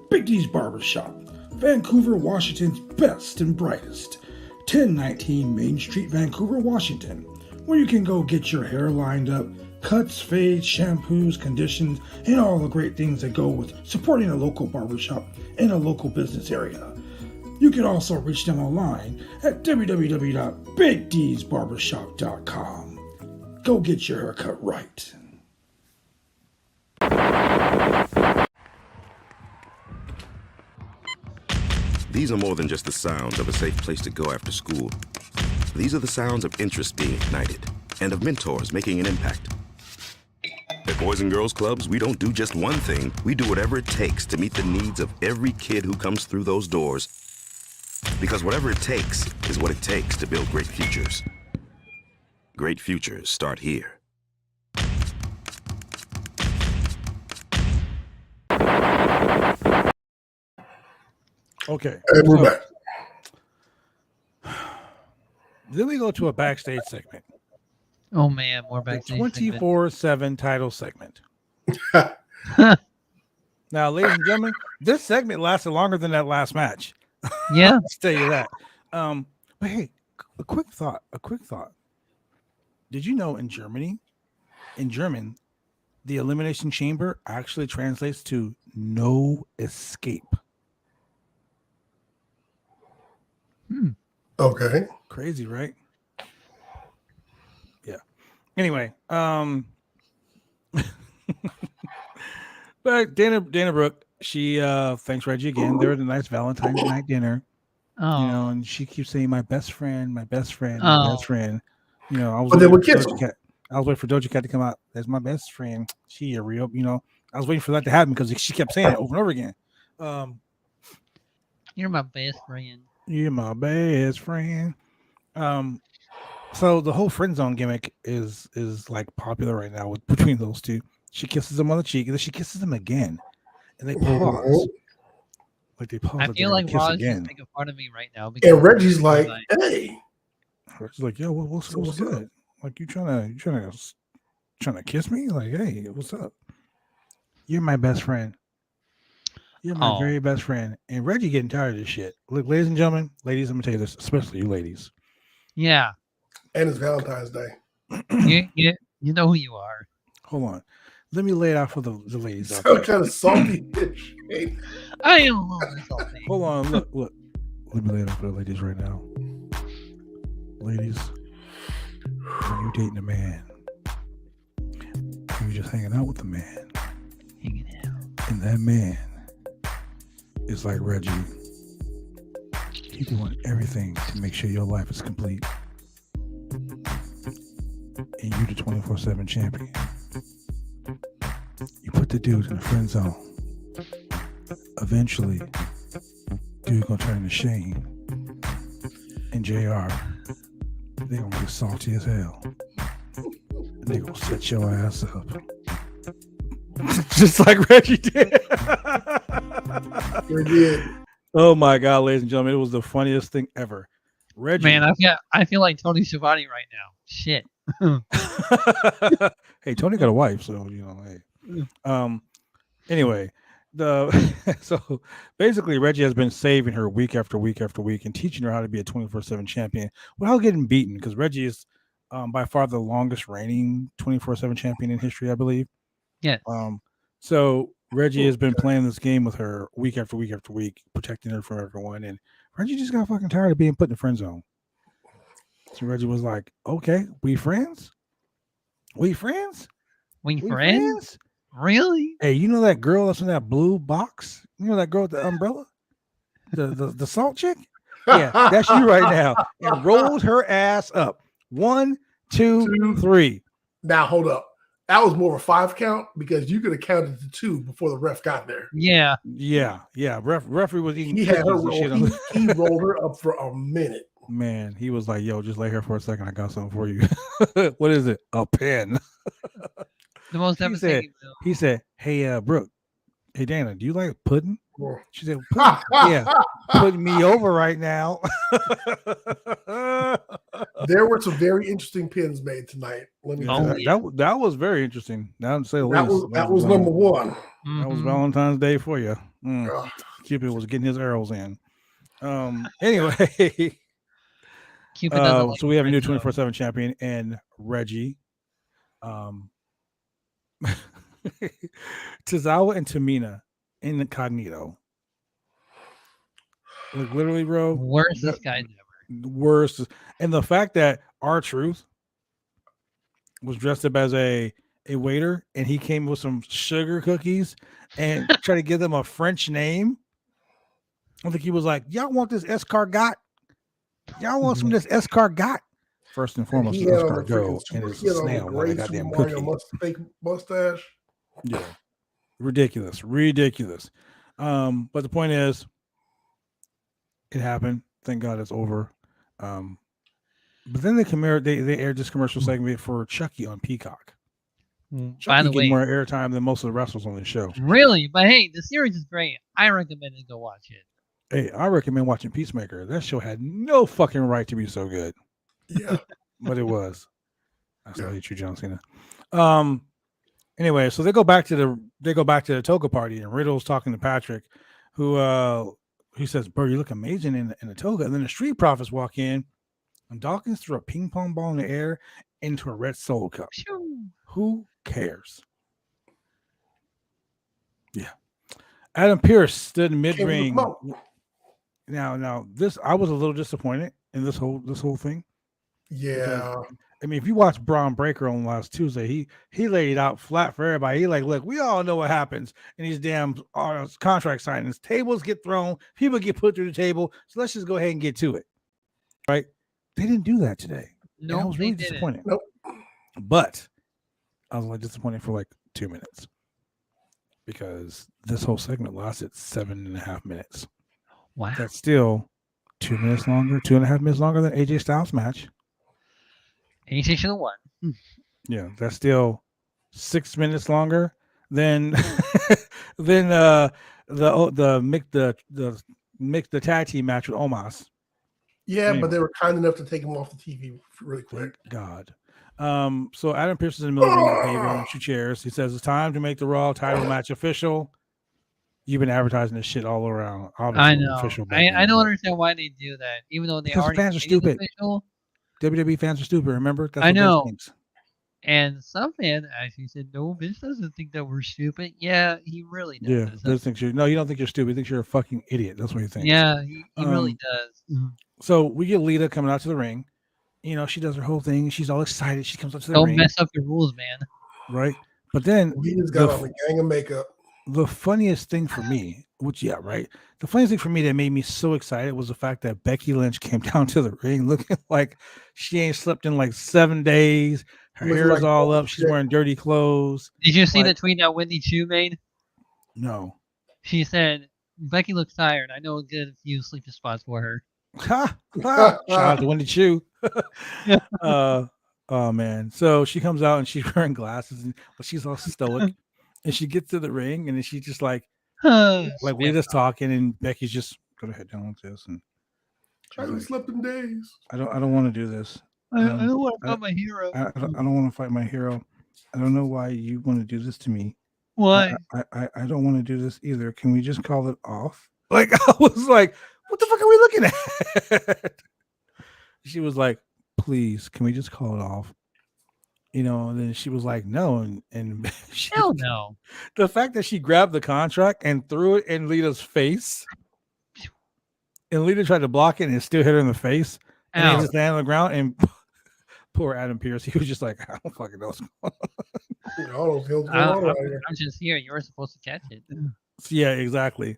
Big D's Barbershop, Vancouver, Washington's best and brightest. 1019 Main Street, Vancouver, Washington, where you can go get your hair lined up, cuts, fades, shampoos, conditions, and all the great things that go with supporting a local barbershop in a local business area. You can also reach them online at www.bigdsbarbershop.com. Go get your haircut right. These are more than just the sounds of a safe place to go after school. These are the sounds of interest being ignited and of mentors making an impact. At Boys and Girls Clubs, we don't do just one thing. We do whatever it takes to meet the needs of every kid who comes through those doors. Because whatever it takes is what it takes to build great futures. Great futures start here. Okay. And we're back. Then we go to a backstage segment. oh man, we're The backstage. 24/7 title segment. Now, ladies and gentlemen, this segment lasted longer than that last match. Yeah. Let's tell you that. But hey, a quick thought. Did you know in German, the Elimination Chamber actually translates to no escape? Okay. Crazy, right? Yeah. Anyway, but Dana Brooke, she thanks Reggie again. They were at a nice Valentine's night dinner. Oh, you know, and she keeps saying my best friend, my best friend, Oh. my best friend. You know, I was But they waiting would for kiss Doja him. Cat. I was waiting for Doja Cat to come out. That's my best friend. She a real, you know. I was waiting for that to happen because she kept saying it over and over again. you're my best friend. You're my best friend. So the whole friend zone gimmick is like popular right now with between those two. She kisses him on the cheek, and then she kisses him again, and they pause. Like they pause. I like feel they're like gonna kiss Roz is again. making fun of me right now. And Reggie's like, hey. She's like, yo, what's what's up? good? Like you trying to kiss me? Like, hey, what's up? You're my best friend. You're my Oh. very best friend. And Reggie getting tired of this shit. Look, ladies and gentlemen, ladies, I'm gonna tell you this, especially you ladies. Yeah, And it's Valentine's Day. you know who you are. Hold on. Let me lay it out for the ladies out So there. kind of salty bitch. I am a little salty. Hold on, look. Let me lay it out for the ladies right now. Ladies, when you dating a man, you're just hanging out with the man, Hanging out. and that man is like Reggie. He's doing everything to make sure your life is complete. And you the 24/7 champion. You put the dude in the friend zone. Eventually, dude gonna turn into Shane and JR. They gonna get salty as hell. And they gonna set your ass up. Just like Reggie did. We did. Oh my God, ladies and gentlemen, it was the funniest thing ever. Reggie. Man, I feel like Tony Schiavone right now. Shit. Hey, Tony got a wife, so you know, hey. Anyway, so basically Reggie has been saving her week after week after week and teaching her how to be a 24/7 champion without getting beaten, because Reggie is by far the longest reigning 24/7 champion in history, I believe. Yes. So Reggie has been playing this game with her week after week after week, protecting her from everyone, and Reggie just got fucking tired of being put in the friend zone. So Reggie was like, "Okay, we friends? We friends? We friends? Really? Hey, you know that girl that's in that blue box? You know that girl with the umbrella? The salt chick? Yeah, that's you right now." And rolled her ass up. 1, 2, 3. Now hold up. That was more of a 5 count because you could have counted to 2 before the ref got there. Yeah. Yeah. Referee was eating. He had her cookies and shit roll. on He rolled her up for a minute. Man, he was like, "Yo, just lay here for a second. I got something for you." What is it? A pen. The most He devastating. He said, "Hey, Brooke. Hey, Dana, do you like pudding?" Yeah. She said, "Pudding? Yeah, putting me over right now." There were some very interesting pins made tonight. Let me Yeah, tell you. that was very interesting. Now to say the That least. was number one. That was Mhm. Valentine's Day for you. Ugh. Cupid was getting his arrows in. Anyway, Cupid doesn't like so we have a new friends, though. 24/7 champion and Reggie. Tozawa and Tamina incognito. Like literally, bro. Worst disguise ever. Worst. And the fact that R-Truth was dressed up as a waiter and he came with some sugar cookies and tried to give them a French name. I think he was like, "Y'all want this escargot? Y'all want some of this escargot?" First and foremost, He it's had on a escargot, freaking and it's he a had on a snail, not a great goddamn Super Mario cookie. fake mustache. Yeah, ridiculous. But the point is, it happened. Thank God it's over. But then they aired this commercial segment for Chucky on Peacock. By Chucky the getting way, more airtime than most of the wrestlers on the show. really? But hey, the series is great. I recommend to go watch it. Hey, I recommend watching Peacemaker. That show had no fucking right to be so good, Yeah. but it was. I still Yeah. hate you, John Cena. Anyway, so they go back to the toga party, and Riddle's talking to Patrick, who he says, "Bro, you look amazing in the toga." And then the Street Profits walk in, and Dawkins threw a ping pong ball in the air into a red Solo cup. Phew. Who cares? Yeah. Adam Pearce stood in mid ring. Now, this I was a little disappointed in this whole thing. Yeah. I mean, if you watch Braun Breaker on last Tuesday, he laid it out flat for everybody. He like, look, we all know what happens in these damn contract signings. Tables get thrown, people get put through the table. So let's just go ahead and get to it, right? They didn't do that today. No, I was really disappointed. Nope. But I was like disappointed for like 2 minutes because this whole segment lasted 7.5 minutes. Wow. That's still 2 minutes longer, 2.5 minutes longer than AJ Styles' match. AJ should have won. Yeah, that's still 6 minutes longer than than the tag team match with Omos. Yeah, Anyway. but they were kind enough to take him off the TV really quick. Thank God. So Adam Pearce is in the middle of the ring with Hager, 2 chairs. He says it's time to make the Raw title match official. You've been advertising this shit all around. I know. Official I don't understand why they do that, even though they Because already fans are made it stupid. official. WWE fans are stupid. Remember? That's I what Vince know. thinks. And some fan actually said, "No, Vince doesn't think that we're stupid." Yeah, he really does. Yeah, Vince thinks you don't think you're stupid. He thinks you're a fucking idiot. That's what he thinks. Yeah, he really does. So we get Lita coming out to the ring. You know, she does her whole thing. She's all excited. She comes up to the Don't ring. mess up your rules, man. Right? But then Lita's got on a gang of makeup. the funniest thing for me, right? The funniest thing for me that made me so excited was the fact that Becky Lynch came down to the ring looking like she ain't slept in like 7 days. Her Looking hair is like all up. bullshit. She's wearing dirty clothes. Did you see the Like- tweet that Wendy Chu made? No. She said, "Becky looks tired. I know a good few sleeping spots for her." Ha, ha. Shout out to Wendy Chu. Oh man. So she comes out and she's wearing glasses and she's all stoic. And she gets to the ring and then she just like we're just talking and Becky's just gonna head down like this and I haven't slept in days. I don't want to do this. I don't want to fight my hero. I don't want to fight my hero. I don't know why you want to do this to me. Why? I don't want to do this either. Can we just call it off? Like I was like, what the fuck are we looking at? She was like, please, can we just call it off? You know, and then she was like, no, and she, Hell no. the fact that she grabbed the contract and threw it in Lita's face, and Lita tried to block it and it still hit her in the face, and Ow. he just landed on the ground and poor Adam Pearce, he was just like, I don't fucking know what's going on. You know, all those hills going on around here. I'm just here. You were supposed to catch it. Yeah, exactly.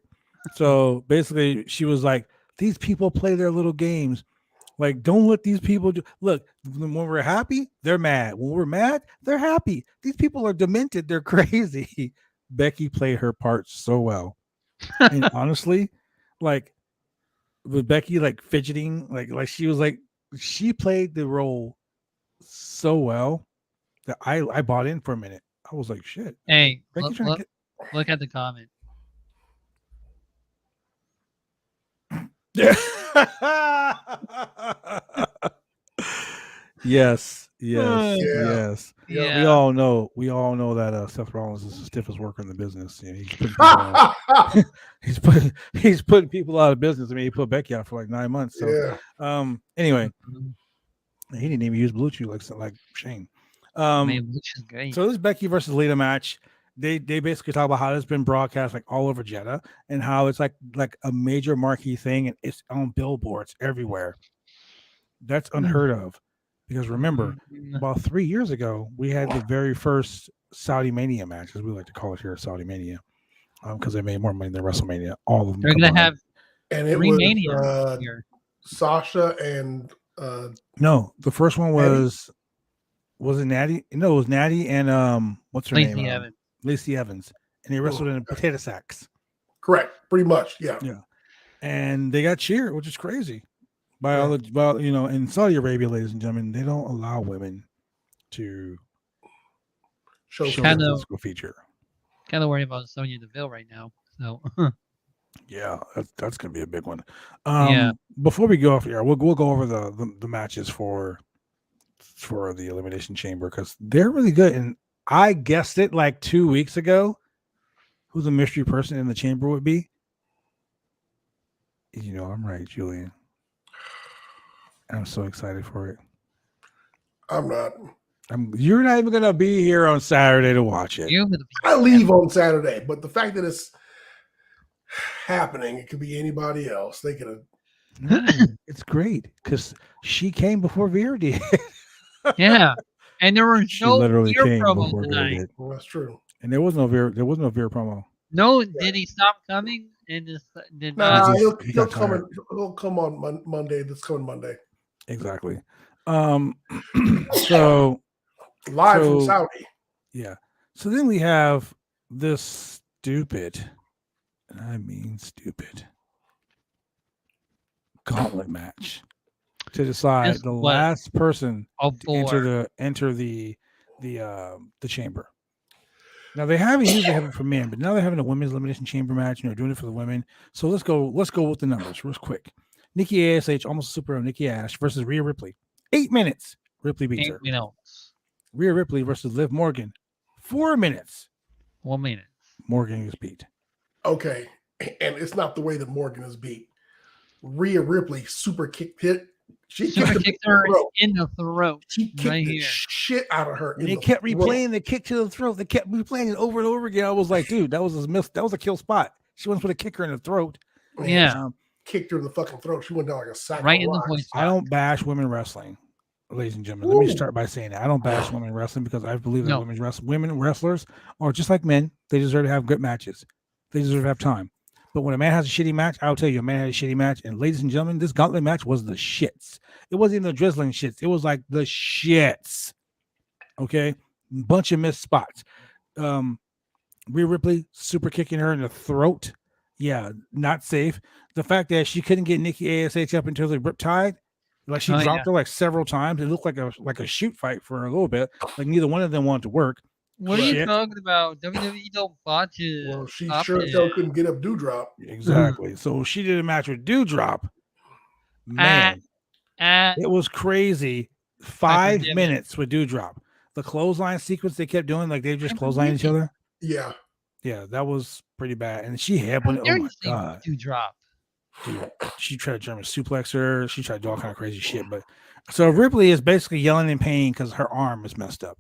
So basically, she was like, these people play their little games. Like, don't let these people do. Look, when we're happy, they're mad. When we're mad, they're happy. These people are demented. They're crazy. Becky played her part so well. And honestly, like, with Becky, like, fidgeting, like she was like, she played the role so well that I bought in for a minute. I was like, shit. Hey, Becky trying to look at the comment. Yeah. Yes. Yeah. Yeah. We all know that Seth Rollins is the stiffest worker in the business. You know, he's putting people out of business. I mean, he put Becky out for like 9 months. So Yeah. anyway, he didn't even use Blue Chew like Shane. Which is great. So this Becky versus Lita match, they basically talk about how it's been broadcast like all over Jeddah and how it's like a major marquee thing and it's on billboards everywhere. That's unheard of because remember, about 3 years ago, we had the very first Saudi Mania match, as we like to call it here, Saudi Mania, because they made more money than WrestleMania. All of them. They're gonna have And it 3 was Mania here. Sasha and No, the first one was it Natty? No, it was Natty and what's her Lacey name? Evans. Lacey Evans, and they wrestled in potato sacks. correct, pretty much, yeah. And they got cheered, which is crazy. By all the, in Saudi Arabia, ladies and gentlemen, they don't allow women to show Kind their of- physical feature. Kind of worried about Sonya Deville right now. So Yeah, that's gonna be a big one. Yeah. Before we go off here, we'll go over the matches for the Elimination Chamber because they're really good. And I guessed it like 2 weeks ago who the mystery person in the chamber would be. You know, I'm right, Julian. I'm so excited for it. I'm not. You're not even gonna be here on Saturday to watch it. you're gonna be I leave on Saturday, but the fact that it's happening, it could be anybody else. They could have. No, it's great because she came before Veer did. Yeah, and there was She no literally beer came promo before tonight. David. Well, that's true. And there was no beer promo. No, did he stop coming and just did Nah, not? he he'll got come. tired. He'll come on Monday. This coming Monday. Exactly. So Live from Saudi. yeah. So then we have this stupid, and I mean stupid, gauntlet match to decide This the was last person a to bore. enter the chamber. Now they usually have it for men, but now they're having a women's elimination chamber match and they're doing it for the women. So let's go with the numbers real quick. Nikki ASH, almost a superhero, Nikki Ash versus Rhea Ripley. 8 minutes. Ripley beats her. 8 minutes. Rhea Ripley versus Liv Morgan. 4 minutes. 1 minute. Morgan is beat. Okay, and it's not the way that Morgan is beat. Rhea Ripley super kicked hit. She Kicked her in the throat. She kicked right the here. shit out of her. And they kept replaying the kick to the throat. They kept replaying it over and over again. I was like, dude, that was a kill spot. She wants to put a kicker in the throat. Yeah. Kicked her in the fucking throat. She went down like a sack. Right of in the rocks. voice. I don't bash women wrestling, ladies and gentlemen. Let me start by saying that I don't bash women wrestling because I believe that women wrestlers are just like men. They deserve to have good matches. They deserve to have time. But when a man has a shitty match, I'll tell you, a man had a shitty match. And ladies and gentlemen, this gauntlet match was the shits. It wasn't even the drizzling shits. It was like the shits. Okay, bunch of missed spots. Rhea Ripley super kicking her in the throat. Yeah, not safe. The fact that she couldn't get Nikki ASH up until the riptide, like she dropped her like several times. It looked like a shoot fight for a little bit. Like neither one of them wanted to work. What are you talking about? WWE don't botch it. Well, she sure as hell couldn't get up Dewdrop. Exactly. So she did a match with Dewdrop. Man, it was crazy. 5 minutes with Dewdrop. The clothesline sequence they kept doing, like they just clothesline each other. Yeah. Yeah, that was pretty bad. And she had one. Oh my god. Dewdrop. Dude, she tried to German suplex her. She tried to do all kind of crazy shit. But so Ripley is basically yelling in pain because her arm is messed up.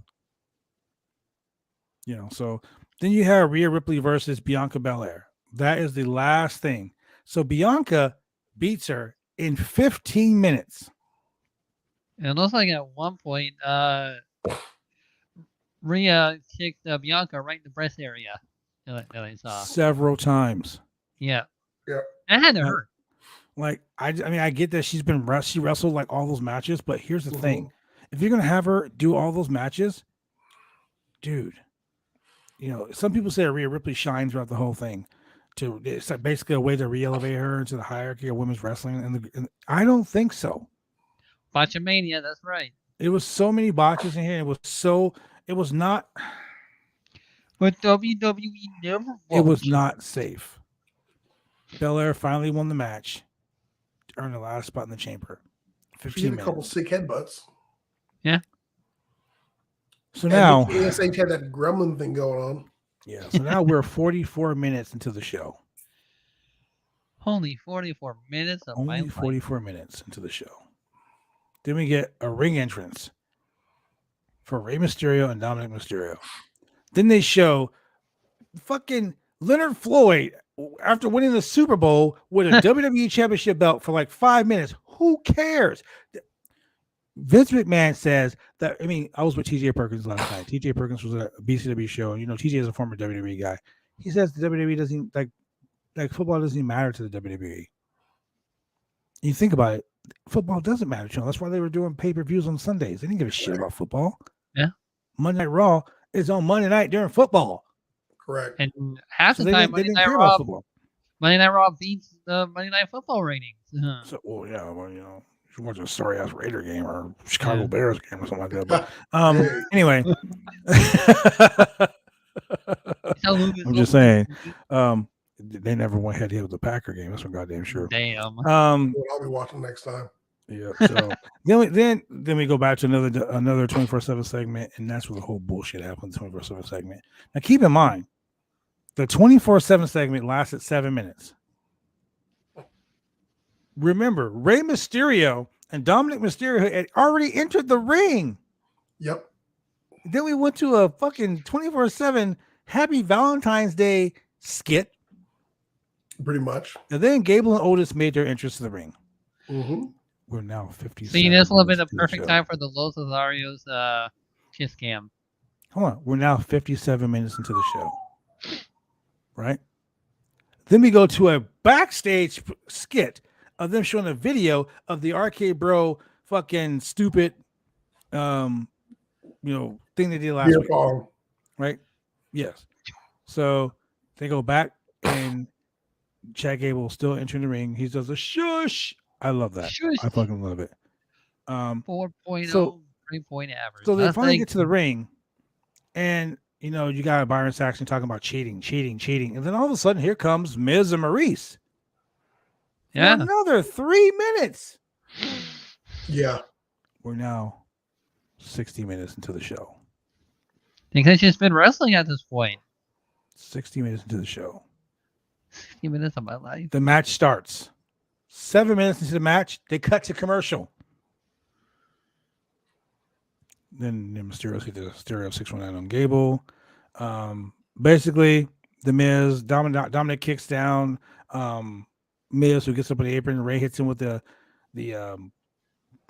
You know, so then you have Rhea Ripley versus Bianca Belair. That is the last thing. So Bianca beats her in 15 minutes. And it looks like at one point, Rhea kicked Bianca right in the breast area. That I saw several times. Yeah. Yeah. That had to hurt. Like I mean, I get that she wrestled like all those matches, but here's the thing: if you're gonna have her do all those matches, dude, you know, some people say Rhea Ripley shines throughout the whole thing. It's like basically a way to re-elevate her into the hierarchy of women's wrestling, and I don't think so. Botchamania, that's right. It was so many botches in here. It was not. But WWE never. It was not safe. Bel-Air finally won the match to earn the last spot in the chamber. 15 minutes. A couple sick headbutts. Yeah. So now ASH had that gremlin thing going on. Yeah. So now we're 44 minutes into the show. Only 44 minutes of my life. 44 minutes into the show. Then we get a ring entrance for Rey Mysterio and Dominic Mysterio. Then they show fucking Leonard Floyd after winning the Super Bowl with a WWE Championship belt for like 5 minutes. Who cares? Vince McMahon says that, I mean, I was with TJ Perkins last night. TJ Perkins was at a BCW show, and you know, TJ is a former WWE guy. He says the WWE doesn't like football doesn't even matter to the WWE. You think about it, football doesn't matter to them. That's why they were doing pay-per-views on Sundays. They didn't give a shit about football. Yeah. Monday Night Raw is on Monday night during football. Correct. And half the time, Monday Night Raw beats the Monday Night Football ratings. So, well, yeah, well, you know, if you watch a sorry-ass Raider game or Chicago Bears game or something like that. But anyway, I'm just saying, they never went head-to-head with the Packer game. That's for goddamn sure. Damn. I'll be watching next time. Yeah. So then we go back to another 24/7 segment, and that's where the whole bullshit happened. 24/7 segment. Now, keep in mind, the 24/7 segment lasted 7 minutes. Remember, Rey Mysterio and Dominic Mysterio had already entered the ring. Yep. Then we went to a fucking 24/7 Happy Valentine's Day skit. Pretty much. And then Gable and Otis made their entrance to the ring. Mm-hmm. We're now 57. See, this will have been the minutes into the perfect show. time for the Los Lothario's kiss cam. Hold on. We're now 57 minutes into the show. Right? Then we go to a backstage skit of them showing a video of the Arcade Bro fucking stupid thing they did last Beer week. pong. Right? Yes. So they go back and Chad Gable still entering the ring. He does a shush. I love that. Shush. I fucking love it. 4.0, so- 3-point average. So they That's finally like- get to the ring, and you got Byron Saxton talking about cheating, and then all of a sudden here comes Miz and Maurice. For Yeah. another 3 minutes. Yeah. We're now 60 minutes into the show. Because she's been wrestling at this point. 60 minutes into the show. 60 minutes of my life. The match starts. 7 minutes into the match, they cut to commercial. Then Mysterio hit the stereo 619 on Gable. Basically, the Miz, Dominic kicks down Miz, who gets up on the apron. Ray hits him with the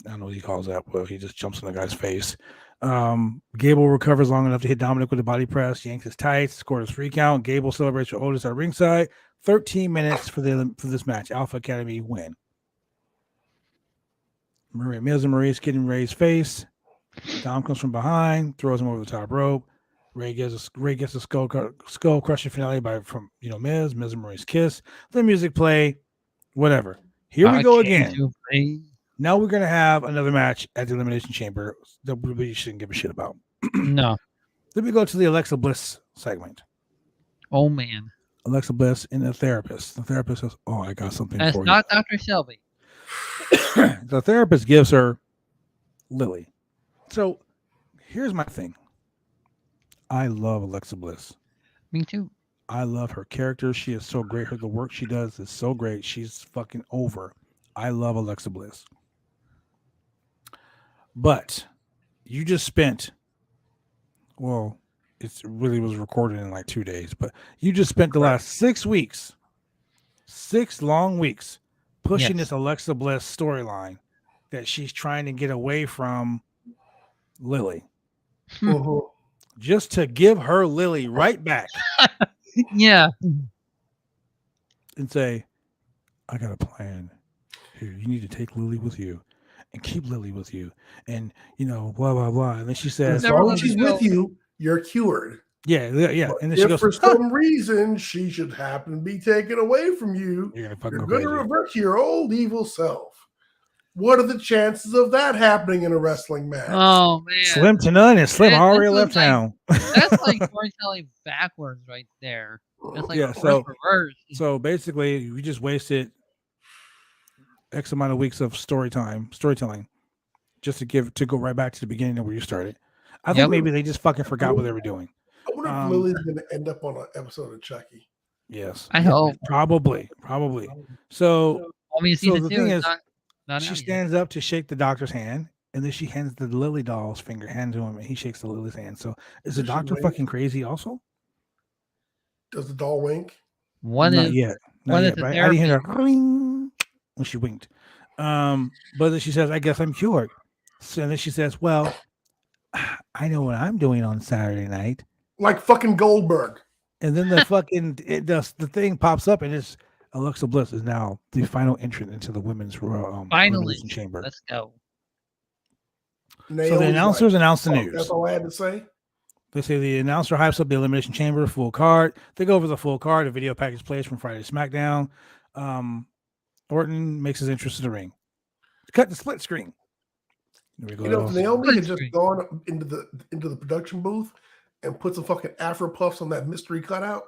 I don't know what he calls that, but he just jumps on the guy's face. Gable recovers long enough to hit Dominic with the body press, yanks his tights, scored his 3 count. Gable celebrates with Otis at ringside. 13 minutes for this match. Alpha Academy win. Miz and Maurice getting Ray's face. Dom comes from behind, throws him over the top rope. Ray gets a skull crushing finale from Miz and Maurice kiss. The music play, whatever. Here we go again. Now we're gonna have another match at the Elimination Chamber that we shouldn't give a shit about. No. Then we go to the Alexa Bliss segment. Oh, man. Alexa Bliss and the therapist. The therapist says, "Oh, I got something That's for not Dr. Shelby. you." The therapist gives her Lily. So here's my thing. I love Alexa Bliss. Me too. I love her character. She is so great. The work she does is so great. She's fucking over. I love Alexa Bliss. But you just spent, well, it really was recorded in like 2 days, but you just spent the last 6 weeks, 6 long weeks, pushing this Alexa Bliss storyline that she's trying to get away from Lily. Just to give her Lily right back Yeah. and say, I got a plan. Here, you need to take Lily with you and keep Lily with you. And, blah, blah, blah. And then she says, As long as she's with you, you're cured. Yeah. But And then she if goes, for some reason she should happen to be taken away from you, you're going to fucking you're go going to crazy. revert to your old evil self. What are the chances of that happening in a wrestling match? Oh, man. Slim to none, and Slim Man, already this left was like- town. That's like storytelling backwards right there. That's like Yeah, reverse. So basically, we just wasted X amount of weeks of storytelling, just to go right back to the beginning of where you started. I think maybe they just fucking forgot what they were doing. I wonder if Lily's going to end up on an episode of Chucky. Yes, I hope. Probably. So I mean, So season the 2 thing is is, not she out yet. stands up to shake the doctor's hand, and then she hands the Lily doll's hand to him, and he shakes the Lily's hand. So is the Does she doctor wink? fucking crazy also? Does the doll wink? One Not is yet. one is But the I didn't hear therapy. her ring when she winked. But then she says, I guess I'm cured. So then she says, well, I know what I'm doing on Saturday night. Like fucking Goldberg. And then the fucking the thing pops up, and it's Alexa Bliss is now the final entrant into the women's Finally. Elimination Chamber. Let's go. So the Naomi's announcers announce the like, news. That's all I had to say. They say the announcer hypes up the Elimination Chamber full card. They go over the full card. A video package plays from Friday SmackDown. Orton makes his entrance to the ring. Cut the split screen. Here we go. You know, if Naomi had just Screen. gone into the production booth and put some fucking Afro puffs on that mystery cutout,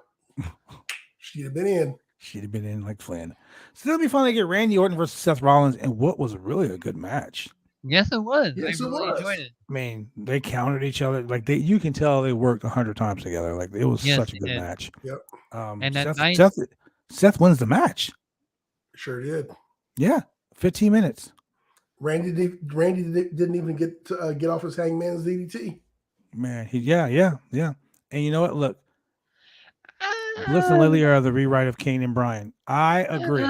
she'd have been in. She'd have been in like Flynn. So it'll be fun to get Randy Orton versus Seth Rollins, and what was really a good match. Yes, it was. Yes, I it really was. enjoyed it. I mean, they countered each other. Like you can tell they worked 100 times together. Like it was Yes, such a they good did. match. Yep. And that night- Seth wins the match. Sure did. Yeah, 15 minutes. Randy didn't even get off his hangman's DDT. Man, yeah. And you know what? Look, Bliss and Lily are the rewrite of Kane and Bryan. I agree.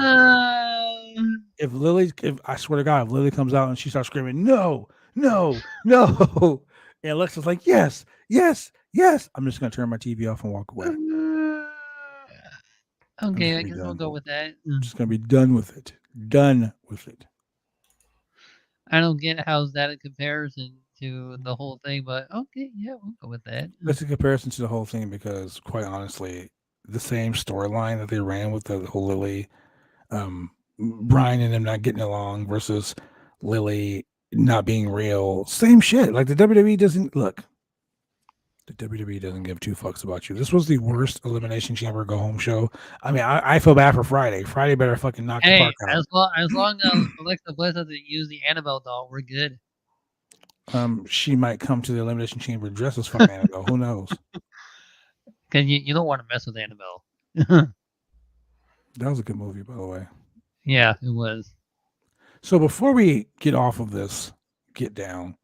if I swear to God, if Lily comes out and she starts screaming, no, no, no, and Alexa's like, yes, yes, yes, I'm just gonna turn my TV off and walk away. Okay, just I be guess we'll done. go with that. I'm just gonna be done with it. Done with it. I don't get how's that in comparison to the whole thing, but okay, yeah, we'll go with that. That's a comparison to the whole thing because, quite honestly, the same storyline that they ran with the whole Lily, Brian and them not getting along versus Lily not being real. Same shit. Like the WWE doesn't look. The WWE doesn't give two fucks about you. This was the worst Elimination Chamber go home show. I mean, I feel bad for Friday. Friday better fucking knock the Hey, park out. as long as Alexa Bliss doesn't use the Annabelle doll, we're good. She might come to the Elimination Chamber dressed as fucking Annabelle. Who knows? Because you don't want to mess with Annabelle. That was a good movie, by the way. Yeah, it was. So before we get off of this, get down,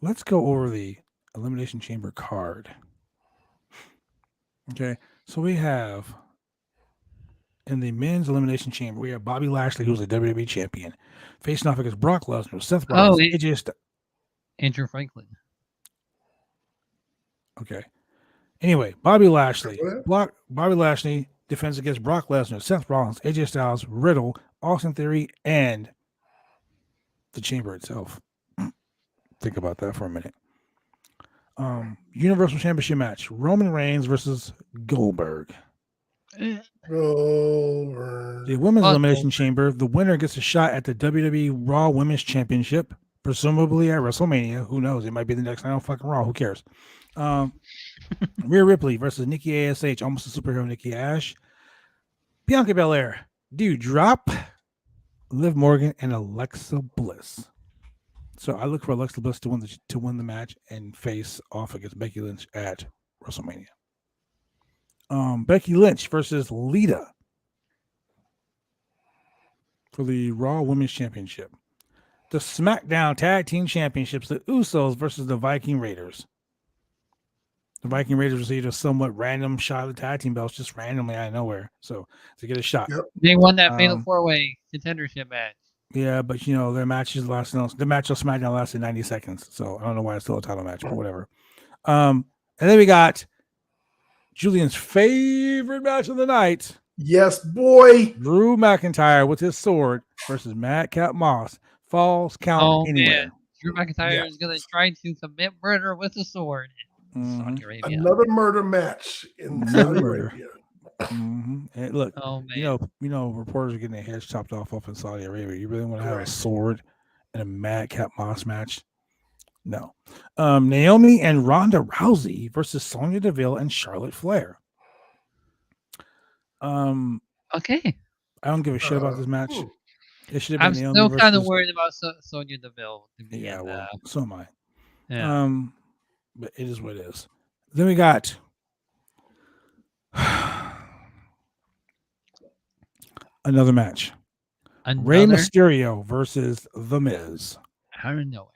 let's go over the Elimination Chamber card. Okay, so we have in the men's Elimination Chamber, we have Bobby Lashley, who's the WWE champion, facing off against Brock Lesnar, Seth Rollins, AJ Styles. Andrew Franklin. Okay. Anyway, Bobby Lashley defends against Brock Lesnar, Seth Rollins, AJ Styles, Riddle, Austin Theory, and the Chamber itself. Think about that for a minute. Universal Championship match: Roman Reigns versus Goldberg. The Women's Elimination Chamber. The winner gets a shot at the WWE Raw Women's Championship, presumably at WrestleMania. Who knows? It might be the next night on fucking Raw. Who cares? Rhea Ripley versus Nikki ASH, almost a superhero Nikki Ash. Bianca Bel-Air, Drop, Liv Morgan, and Alexa Bliss. So I look for Alexa Bliss to win the match and face off against Becky Lynch at WrestleMania. Becky Lynch versus Lita for the Raw Women's Championship. The SmackDown Tag Team Championships, the Usos versus the Viking Raiders. The Viking Raiders received a somewhat random shot of the tag team belts, just randomly out of nowhere. So to get a shot. Yep. They won that Fatal 4-Way contendership match. Yeah, but their matches lasted. The match on SmackDown lasted 90 seconds, so I don't know why it's still a title match, but whatever. And then we got Julian's favorite match of the night. Yes, boy. Drew McIntyre with his sword versus Madcap Moss. Falls count anywhere. Man. Drew McIntyre is going to try to commit murder with a sword in Saudi Arabia. Another murder match in Saudi Arabia. And look, reporters are getting their heads chopped off in Saudi Arabia. You really want to have a sword in a Madcap Moss match? No. Naomi and Ronda Rousey versus Sonya Deville and Charlotte Flair. Okay. I don't give a shit about this match. It should have been I'm Naomi still kind of versus... worried about Sonya Deville. So am I. Yeah. But it is what it is. Then we got another match. Rey Mysterio versus The Miz. Out of nowhere.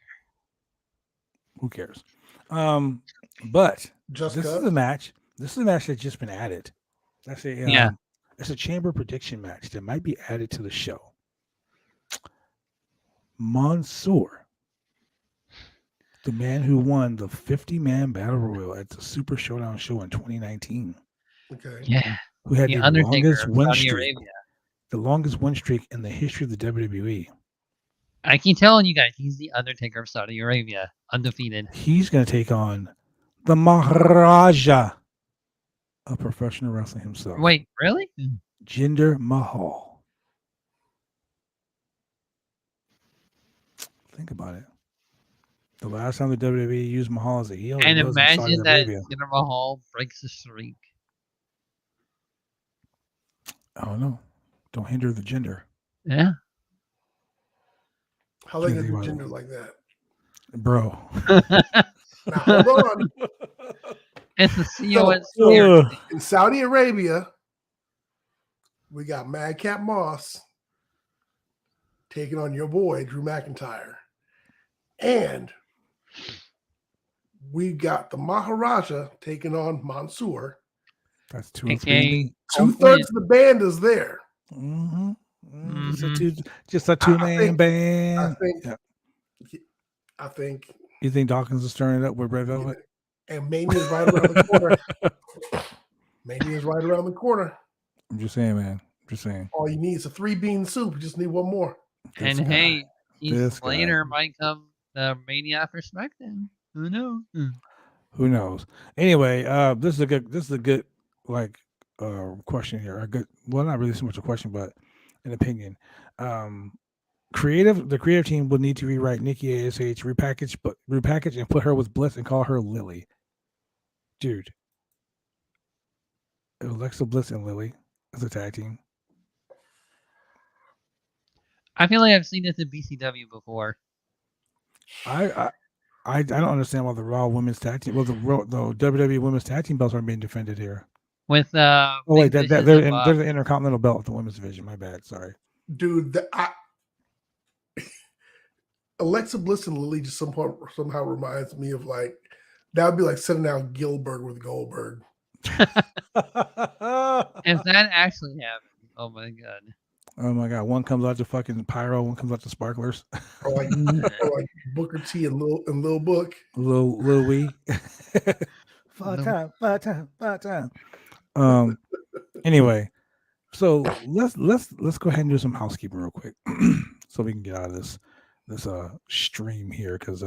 Who cares? But this is a match. This is a match that's just been added. That's it's a chamber prediction match that might be added to the show. Mansoor, the man who won the 50-man battle royal at the Super Showdown show in 2019. Okay. Yeah. Who had the longest win streak. The longest win streak in the history of the WWE. I keep telling you guys, he's the Undertaker of Saudi Arabia, undefeated. He's going to take on the Maharaja of professional wrestling himself. Wait, really? Jinder Mahal. Think about it. The last time the WWE used Mahal as a heel, and imagine that Jinder Mahal breaks the streak. I don't know. Don't hinder the gender. Yeah. How they gonna do gender like that, bro? Now hold on. It's the CEO in Saudi Arabia. We got Madcap Moss taking on your boy Drew McIntyre, and we got the Maharaja taking on Mansoor. That's 2/3 of the band is there. Just a two-man band. I think. You think Dawkins is turning it up with Red Velvet? And Mania is right around the corner. Mania is right around the corner. I'm just saying, man. Just saying. All you need is a 3-bean soup. You just need one more. And hey, Heath Slater might come the Mania after SmackDown. Who knows? Who knows? Anyway, this is a good like question here. Well, not really so much a question, but an opinion. The creative team will need to rewrite Nikki ASH, repackage and put her with Bliss and call her Lily. Dude. Alexa Bliss and Lily as a tag team. I feel like I've seen this in BCW before. I don't understand why the Raw Women's Tag Team, the WWE Women's Tag Team belts aren't being defended here. With oh wait, there's an Intercontinental belt with the Women's Division. My bad, sorry. Dude, Alexa Bliss and Lily just somehow reminds me of like that would be like sitting out Gilbert with Goldberg. If that actually happened, oh my god. Oh my god! One comes out to fucking pyro, one comes out to sparklers. Or like Booker T and Lil Book. Lil Wee. Five time. Anyway, so let's go ahead and do some housekeeping real quick, so we can get out of this stream here because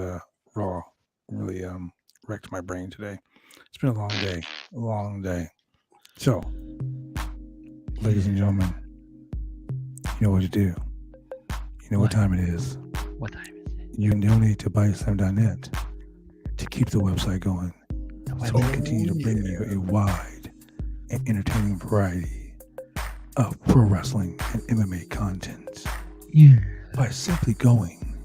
Raw really wrecked my brain today. It's been a long day. So, ladies and gentlemen, you know what to do. You know what time it is. What time is it? You can donate to BuySam.net to keep the website going, so we continue to bring you a wide and entertaining variety of pro wrestling and MMA content by simply going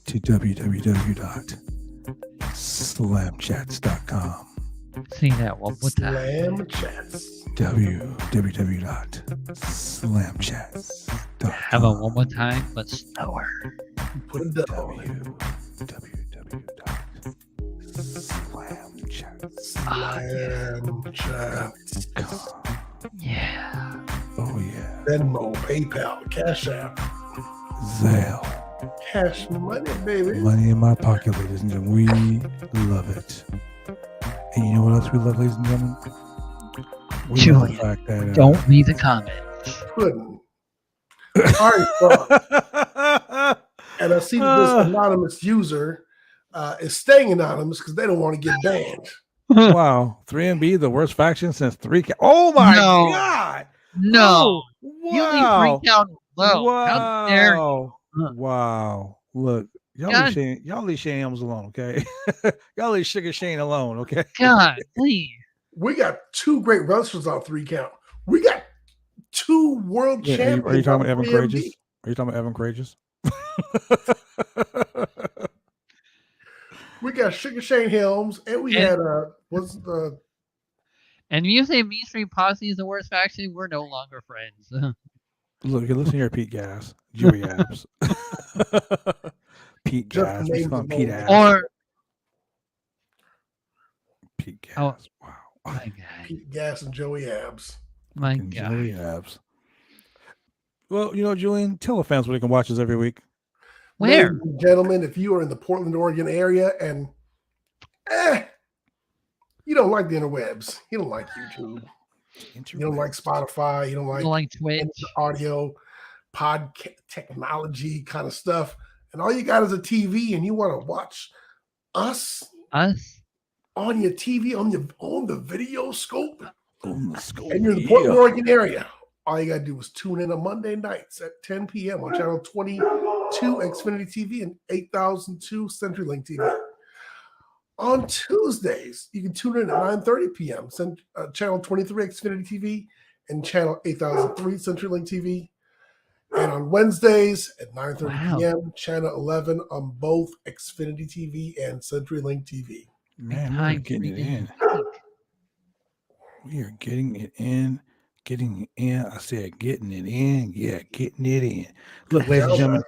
to www.slamchats.com. Say that one more time. Slam Chats. www.slamchats.com. Have it one more time, but slower. Put it down. www.slamchats.com. Yeah. Oh yeah. Venmo, PayPal, Cash App, Zelle. Cash money, baby. Money in my pocket, ladies and gentlemen. We love it. And you know what else we love, ladies and gentlemen? We love the fact that don't read the comments. Pudding. All right, so, and I see that this anonymous user is staying anonymous because they don't want to get banned. Wow, 3MB, the worst faction since 3 count. Oh my god! No, wow. You leave 3 count low. Wow. How dare you? Wow. Look, y'all leave Shane Helms alone, okay? Y'all leave Sugar Shane alone, okay? God, please. We got 2 great wrestlers on 3 count. We got 2 world champions. Are you talking about Evan Courageous? Are you talking about Evan Courageous? We got Sugar Shane Helms, and we had and when you say Mean Street Posse is the worst faction, we're no longer friends. Look, listen here, Pete Gas, Joey Abs, Pete Gas, Pete Abs, or Pete Gas. Oh, wow, my God. Pete Gas and Joey Abs. My and God. Joey Abs. Well, you know, Julian, tell the fans where they can watch us every week. Where? Ladies and gentlemen, if you are in the Portland, Oregon area and you don't like the interwebs, you don't like YouTube, you don't like Spotify, you don't like Twitch, audio, podcast technology kind of stuff, and all you got is a TV and you want to watch us on your TV, on the video scope, and you're in the Portland, Oregon area, all you got to do is tune in on Monday nights at 10 p.m. on channel 22 Xfinity TV and 8002 CenturyLink TV. On Tuesdays, you can tune in at 9:30 p.m. Channel 23 Xfinity TV and channel 8003 CenturyLink TV. And on Wednesdays at 9:30 p.m., channel 11 on both Xfinity TV and CenturyLink TV. Man, we're getting it in. We are getting it in. Getting it in. I said getting it in. Yeah, getting it in. Look, ladies and gentlemen,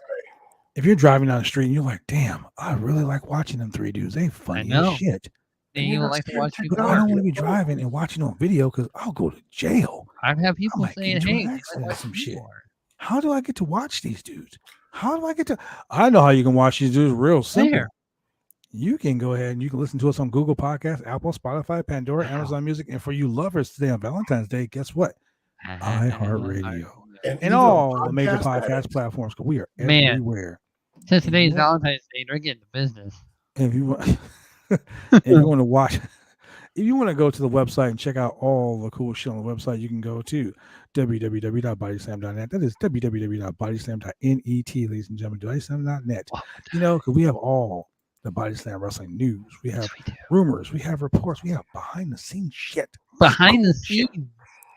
if you're driving down the street and you're like, damn, I really like watching them 3 dudes. They funny as shit. And you like to watch But I don't want to be driving and watching on video because I'll go to jail. I've had people saying, hey, access some shit. how do I get to watch these dudes? How do I get to? I know how you can watch these dudes. Real simple. Where? You can go ahead and you can listen to us on Google Podcasts, Apple, Spotify, Pandora, Wow. Amazon Music, and for you lovers today on Valentine's Day, guess what? iHeartRadio. And even all on the major podcast podcast addicts. platforms. 'Cause we are Man. everywhere. Since And today's you want- Valentine's Day, they're getting to business. If you want, if you want to watch, if you want to go to the website and check out all the cool shit on the website, you can go to www.bodyslam.net. That is www.bodyslam.net, ladies and gentlemen. Bodyslam.net. You know, because we have all the Body Slam wrestling news. We have Yes, we do. rumors. We have reports. We have behind the scenes shit. Behind the Shit. scenes.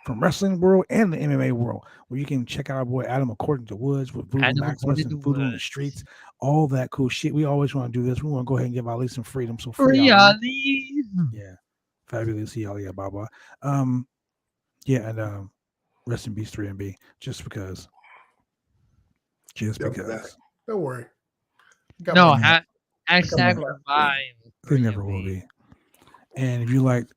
From wrestling world and the MMA world, where you can check out our boy Adam according to Woods with Voodoo Adam Maximus According and to Voodoo in the Woods. streets, all that cool shit. We always want to do this. We want to go ahead and give Ali some freedom. So free Free Ali. Ali. Yeah, fabulous. Yeah, Baba. Yeah, and rest in peace 3MB. Just because. Don't do that. Don't worry. Got No, my- hashtag my- revive. They never will be. And if you like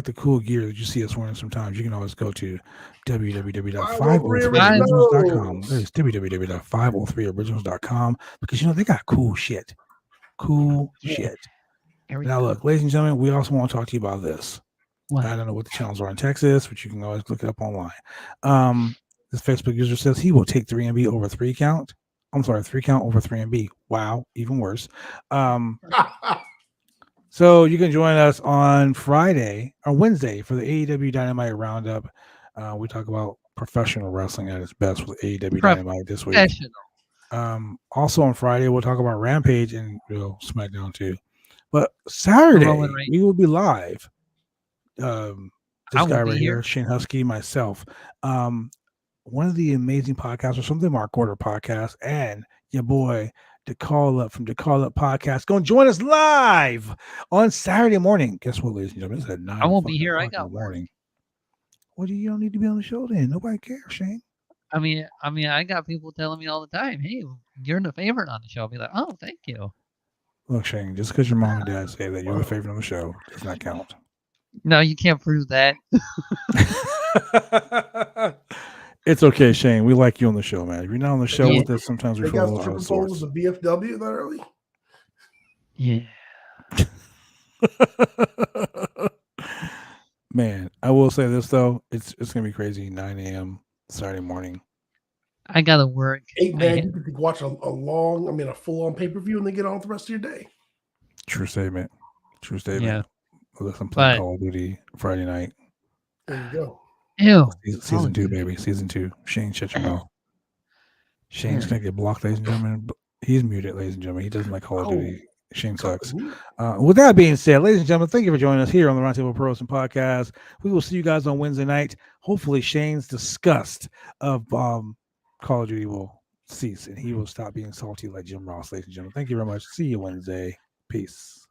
the cool gear that you see us wearing sometimes, you can always go to www.503originals.com. That is www.503originals.com because you know they got cool shit. Cool shit. Now look, ladies and gentlemen, we also want to talk to you about this. What? I don't know what the channels are in Texas, but you can always look it up online. This Facebook user says he will take 3MB over 3 count. I'm sorry, 3 count over 3MB. Wow, even worse. So you can join us on Friday or Wednesday for the AEW Dynamite Roundup. We talk about professional wrestling at its best with AEW Dynamite this week. Also on Friday, we'll talk about Rampage and SmackDown too. But Saturday, we will be live. This guy right here, Shane Husky, myself. One of the amazing podcasts or something, Mark Order podcast, and your boy, The Call Up from The Call Up Podcast. Go and join us live on Saturday morning. Guess what, ladies and gentlemen? It's at 9 I won't be here. I got morning. Well, you don't need to be on the show then. Nobody cares, Shane. I mean, I got people telling me all the time, "Hey, you're the favorite on the show." I'll be like, "Oh, thank you." Look, Shane, just because your mom and dad say that you're the favorite on the show does not count. No, you can't prove that. It's okay, Shane. We like you on the show, man. If you're not on the show with us, sometimes we They feel a got little out of Super Bowl sorts. with the BFW that early. Yeah. Man, I will say this though, it's gonna be crazy. 9 a.m. Saturday morning. I gotta work. 8 man, you could watch a full-on pay-per-view and then get on with the rest of your day. True statement. True statement. Yeah. Listen, playing Call of Duty Friday night. There you go. Ew. Season 2, baby. Season 2. Shane, shut your mouth. Shane's gonna get blocked, ladies and gentlemen. He's muted, ladies and gentlemen. He doesn't like Call of Duty. Shane sucks. With that being said, ladies and gentlemen, thank you for joining us here on the Roundtable Pro Wrestling Podcast. We will see you guys on Wednesday night. Hopefully, Shane's disgust of Call of Duty will cease and he will stop being salty like Jim Ross, ladies and gentlemen. Thank you very much. See you Wednesday. Peace.